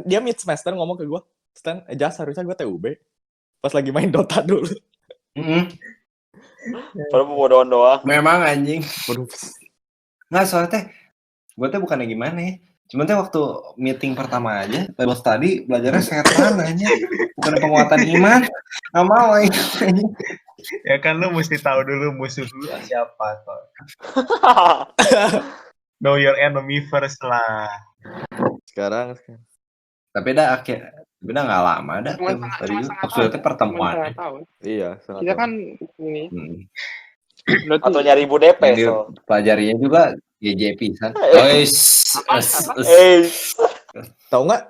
Dia mid semester ngomong ke gue, Stan, Jas harusnya gue TUB. Pas lagi main Dota dulu. Padahal bodohan doang. Memang anjing. Waduh. Nggak, soalnya teh gue teh bukannya gimana ya. Cuman teh waktu meeting pertama aja, Bible study belajarnya setan aja. Bukan penguatan iman. Nggak mau anjing. Ya kan lu mesti tahu dulu musuh lu siapa kok. Know your enemy first lah. Sekarang. Tapi udah nggak lama dah. Tadi maksudnya pertemuan. Iya. Kita kan ini. Atau nyari ibu DP so. Pelajarinya juga GJP kan. Tahu nggak?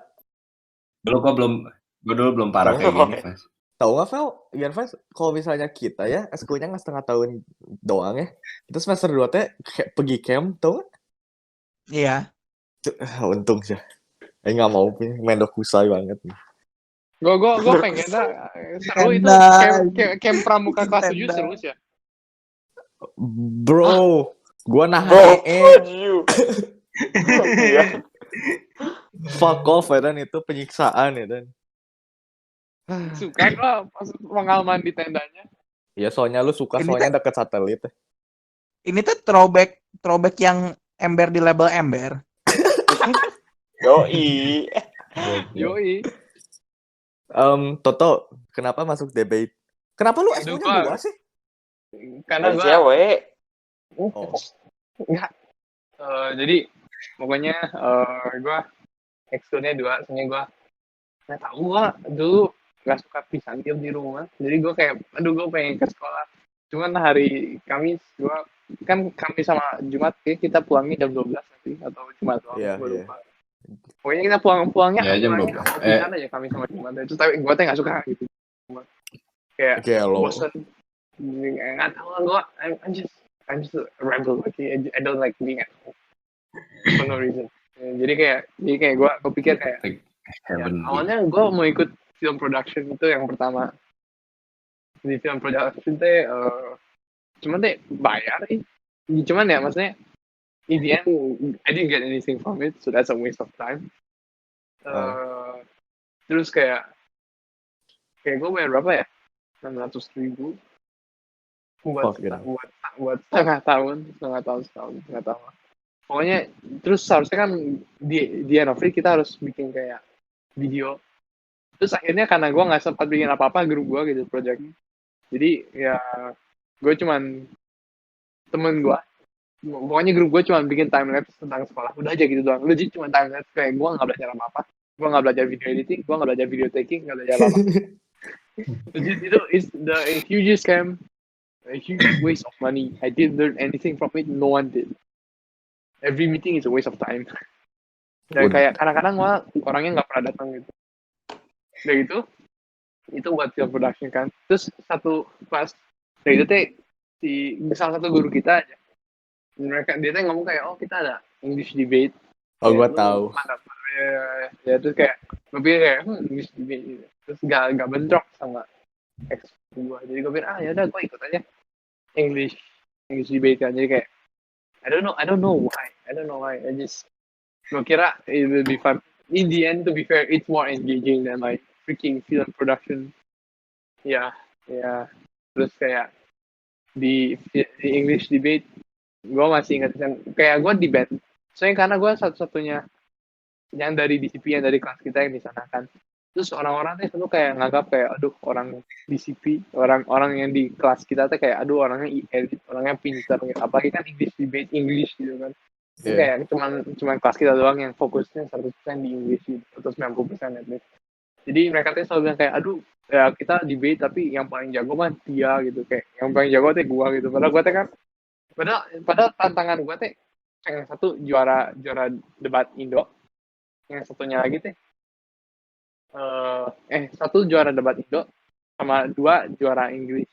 Gue dulu belum parah kayak gini, Fas. Tahu nggak, Vel? Fas, kalau misalnya kita ya, eskulnya nggak setengah tahun doang ya. Kita semester 2 teh pergi camp, tahu nggak? Iya. Untung sih. Nggak mau punya main Dokusa banget. Gue pengen seru itu camp pramuka kelas 7 seru sih ya. Bro, gue nahan fuck off ya, dan itu penyiksaan ya, dan suka kok pas pengalaman di tendanya. ya soalnya lu suka, soalnya deket satelit. Ini tuh throwback yang ember di label ember. Yoi. Toto, kenapa masuk debate? Kenapa lu S2-nya 2 sih? Karena gue cewek. Enggak. Jadi pokoknya gue X2-nya 2, soalnya gue nggak tahu, gue dulu nggak suka pisang diam di rumah, jadi gue kayak gue pengen ke sekolah. Cuman hari Kamis Kamis sama Jumat kita pulangnya jam 12 nanti, atau Jumat doang, gue lupa. Pokoknya kita pulangnya jam 12. Sana aja Kamis sama Jumat. Itu tapi gue nggak suka gitu. Kayak bosan. Nggak tahu lah, gue I'm just a rebel. I don't like being at home for no reason. Jadi kayak gue pikir kayak awalnya gue mau ikut film production, itu yang pertama. Di film production teh cuman teh bayar cuman ya maksudnya in the end I didn't get anything from it, so that's a waste of time. Terus kayak gue bayar berapa ya, 600.000 buat setengah tahun setahun, nggak tahu. Pokoknya terus harusnya kan di end of it kita harus bikin kayak video. Terus akhirnya karena gue nggak sempat bikin apa-apa grup gue gitu projectnya, jadi ya gue cuman temen gue, pokoknya grup gue cuman bikin timelapse tentang sekolah, udah aja gitu doang. Legit cuma timelapse, kayak gue nggak belajar apa-apa, gue nggak belajar video editing, gue nggak belajar video taking, nggak belajar apa-apa. Legit itu is the hugest scam, a huge waste of money. I didn't learn anything from it, no one did. Every meeting is a waste of time. Dan kayak kadang-kadang gue orangnya nggak pernah datang gitu. Udah gitu, itu buat film production kan. Terus satu pas, nah itu teh salah satu guru kita aja. Dia teh ngomong kayak, kita ada English debate. Oh, gue lu tahu. mana ya terus kayak gue pikir kayak English debate gitu. Terus gak bentrok sama ex gue, jadi gue pikir ya udah gue ikut aja English debate kan. Jadi kayak I don't know why I just gue kira it will be fun. In the end, to be fair, it's more engaging than like freaking film production. Ya terus kayak di English debate gue masih ingat yang kayak gue di band soalnya karena gue satu-satunya yang dari DCP yang dari kelas kita yang di sana kan. Terus orang-orang tuh selalu kayak nganggap kayak aduh orang DCP, orang-orang yang di kelas kita tuh kayak aduh orangnya elit, orangnya pintar gitu. Apalagi kan English debate English gitu kan. Terus kayak cuman kelas kita doang yang fokusnya 100% di English gitu, atau 90% at least. Jadi mereka tuh selalu bilang kayak aduh ya kita debate tapi yang paling jago mah dia gitu, kayak yang paling jago tuh gua gitu. Padahal gua tuh kan padahal tantangan gua tuh yang satu juara debat Indo, yang satunya lagi teh satu juara debat Indo sama 2 juara Inggris.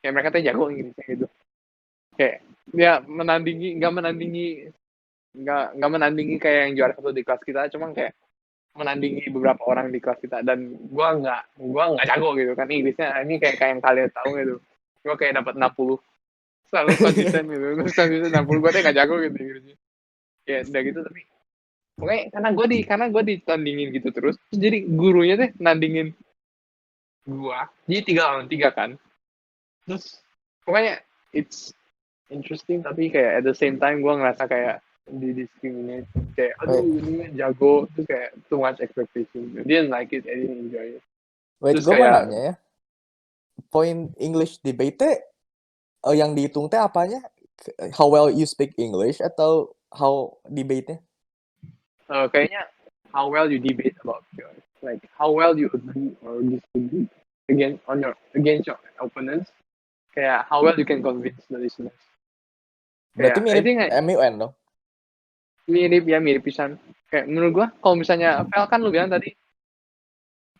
Kayak mereka tuh jago Inggrisnya gitu. Kayak dia nggak menandingi kayak yang juara satu di kelas kita, cuma kayak menandingi beberapa orang di kelas kita, dan gua nggak jago gitu kan Inggrisnya. Ini kayak yang kalian tahu gitu. Gua kayak dapat 60. Selalu konsisten gitu. Terus konsisten 60, gua tuh nggak jago gitu Inggrisnya. Ya udah gitu, tapi pokoknya karena gue ditandingin gitu terus jadi gurunya teh nandingin gua, jadi 3 lawan 3 kan. Terus pokoknya it's interesting, tapi kayak at the same time gue ngerasa kayak di-discriminate, kayak aduh ini jago, terus kayak too much expectation. I didn't like it, I didn't enjoy it. Wait, Terus gue mau kayak nanya ya. Point English debate yang dihitung teh apanya? How well you speak English atau how debate-nya? kayaknya how well you debate about your, like how well you agree or disagree against your opponents. Kayak how well you can convince the listeners. Berarti Kayak, mirip I think MUN dong? mirip pisan. Kayak menurut gua kalau misalnya Vel kan lu bilang tadi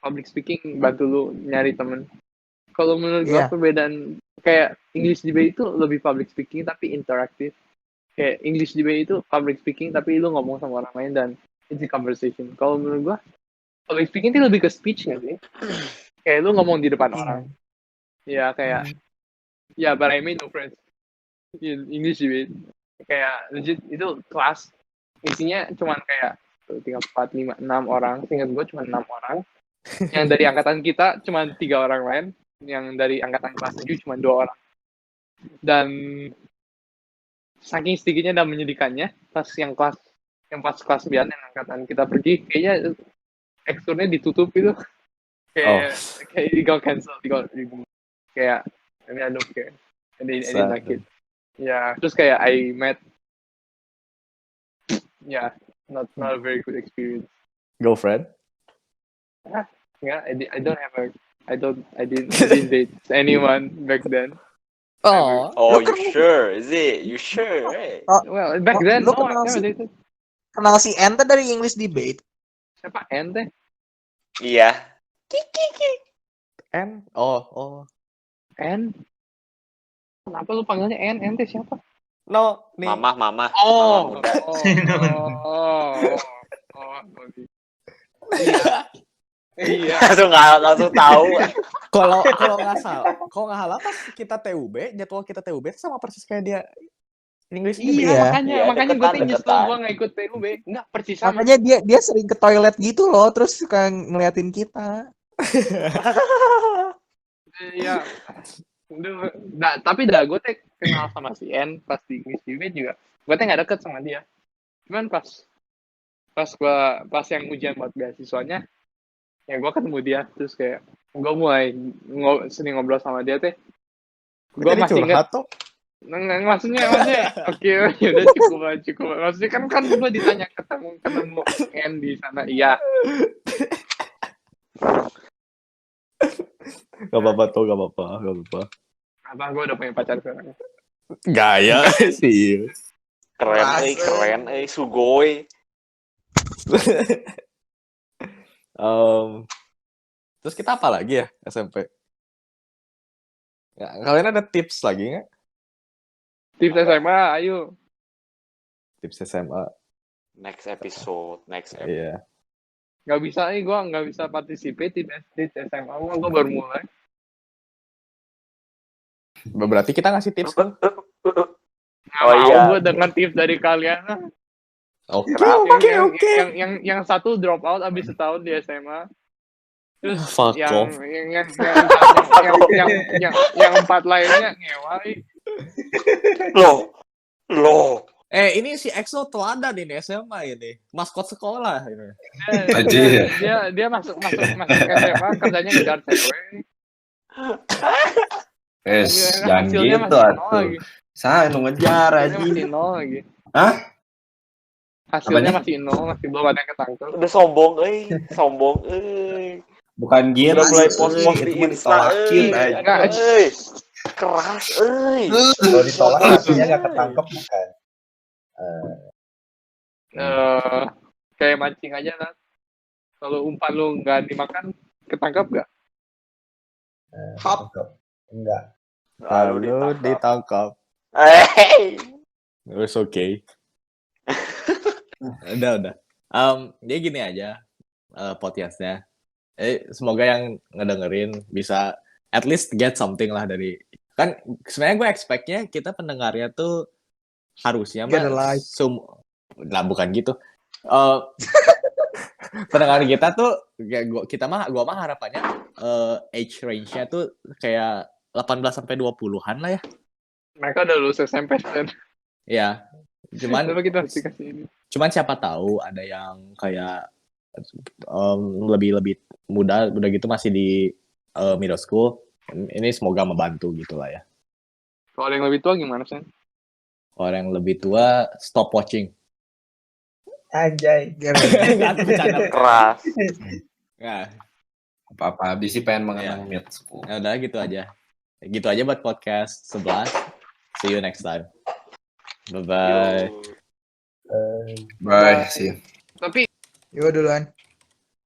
public speaking bantu lu nyari temen. Kalau menurut gua perbedaan kayak English debate itu lebih public speaking tapi interaktif. Kayak English debate itu public speaking tapi lu ngomong sama orang lain dan it's a conversation. Kalau menurut gua public speaking itu lebih ke speech nggak sih? Kayak lu ngomong di depan orang. Ya kayak but I made no friends in English debate. Kayak legit itu kelas isinya cuman kayak 3, 4, 5, 6 orang. Seingat gue cuma 6 orang. Yang dari angkatan kita cuma 3 orang lain. Yang dari angkatan kelas 7 cuma 2 orang. Dan saking sedikitnya dan menyedihkannya, pas kelas 9 yang angkatan kita pergi, kayaknya eksturnya ditutup gitu. Kayak di cancel, kayak I mean, I don't care. I didn't like it. Ya, terus kayak I met not a very good experience. Girlfriend? Yeah, I didn't date anyone back then. Oh, you sure? Is it? You sure? Right? Well, back then, Lu no, I never dated. kenal si Ente dari English debate. Siapa? Ente? Iya. N? Oh. N? Kenapa lu panggilnya N? Ente siapa? No, nih. Mama. Mama muda. Iya. langsung tahu. Kalau nggak salah pas kita TUB, jadwal kita TUB sama persis kayak dia English debate. Iya, makanya gue nyesel gue nggak ikut TUB. Nggak persis sama. Makanya dia sering ke toilet gitu loh, terus suka ngeliatin kita. Iya. Tapi gue kenal sama si N pas di English debate juga. Gue nggak deket sama dia. Cuman pas yang ujian buat beasiswanya, ya gue ketemu dia, terus kayak gue mulai sering ngobrol sama dia teh. Gue masih ingat. Maksudnya oke, udah cukup. Maksudnya kan gue ditanya ketemu N di sana, iya. Gak apa-apa. Abang gue udah punya pacar sekarang. Gaya sih. Keren, sugoi. Terus kita apa lagi ya SMP? Ya, kalian ada tips lagi nggak? Tips SMA, ayo. Tips SMA. Next episode. Iya. Nggak bisa nih, gue nggak bisa participate di SMA, gue baru mulai. Berarti kita ngasih tips kan? Nggak Oh, mau iya. gue dengan tips dari kalian lah. Oke, Kenapa? oke. Yang satu drop out abis setahun di SMA. Terus Fuck yang off. yang 4 lainnya ngewai. Loh. Ini si EXO teladan ini SMA ini. Maskot sekolah ini. Anjir. Dia masuk SMA kerjanya ngejar cewek. Jangan Hasilnya gitu masih nol atuh. lagi. Saya ngejar Hasilnya aja. masih nol lagi. Hah? Hasilnya Apanya? masih nol, masih belum ada yang ketangkep. Udah sombong sombong Bukan gitu. udah mulai euy. post-post Itu di mah Insta ditolakin aja. Nggak, keras Kalau ditolak artinya nggak ketangkep bukan? kayak mancing aja kan. Kalau umpan lu nggak dimakan, ketangkep nggak? Ketangkep. Enggak. Lalu ditangkap. It's okay. Udah. Dia gini aja podcastnya. Semoga yang ngedengerin bisa at least get something lah dari, kan sebenarnya gue expect-nya kita pendengarnya tuh harusnya Get a life. lah bukan gitu. Pendengar kita tuh gua mah harapannya age range-nya tuh kayak 18 sampai 20-an lah ya. Mereka udah lulus SMP kan. Ya. Cuman Kenapa kita harus dikasih ini? Cuman siapa tahu ada yang kayak lebih muda, udah gitu masih di middle school. Ini semoga membantu gitulah ya. Kalau yang lebih tua gimana sih? Orang yang lebih tua stop watching. Anjay. Nggak, bercanda. keras. Nah, Apa-apa habis sih pengen mengenang mid school. ya udah gitu aja. Gitu aja buat podcast 11. See you next time. Bye bye. Bye, see you. Tapi Yo duluan.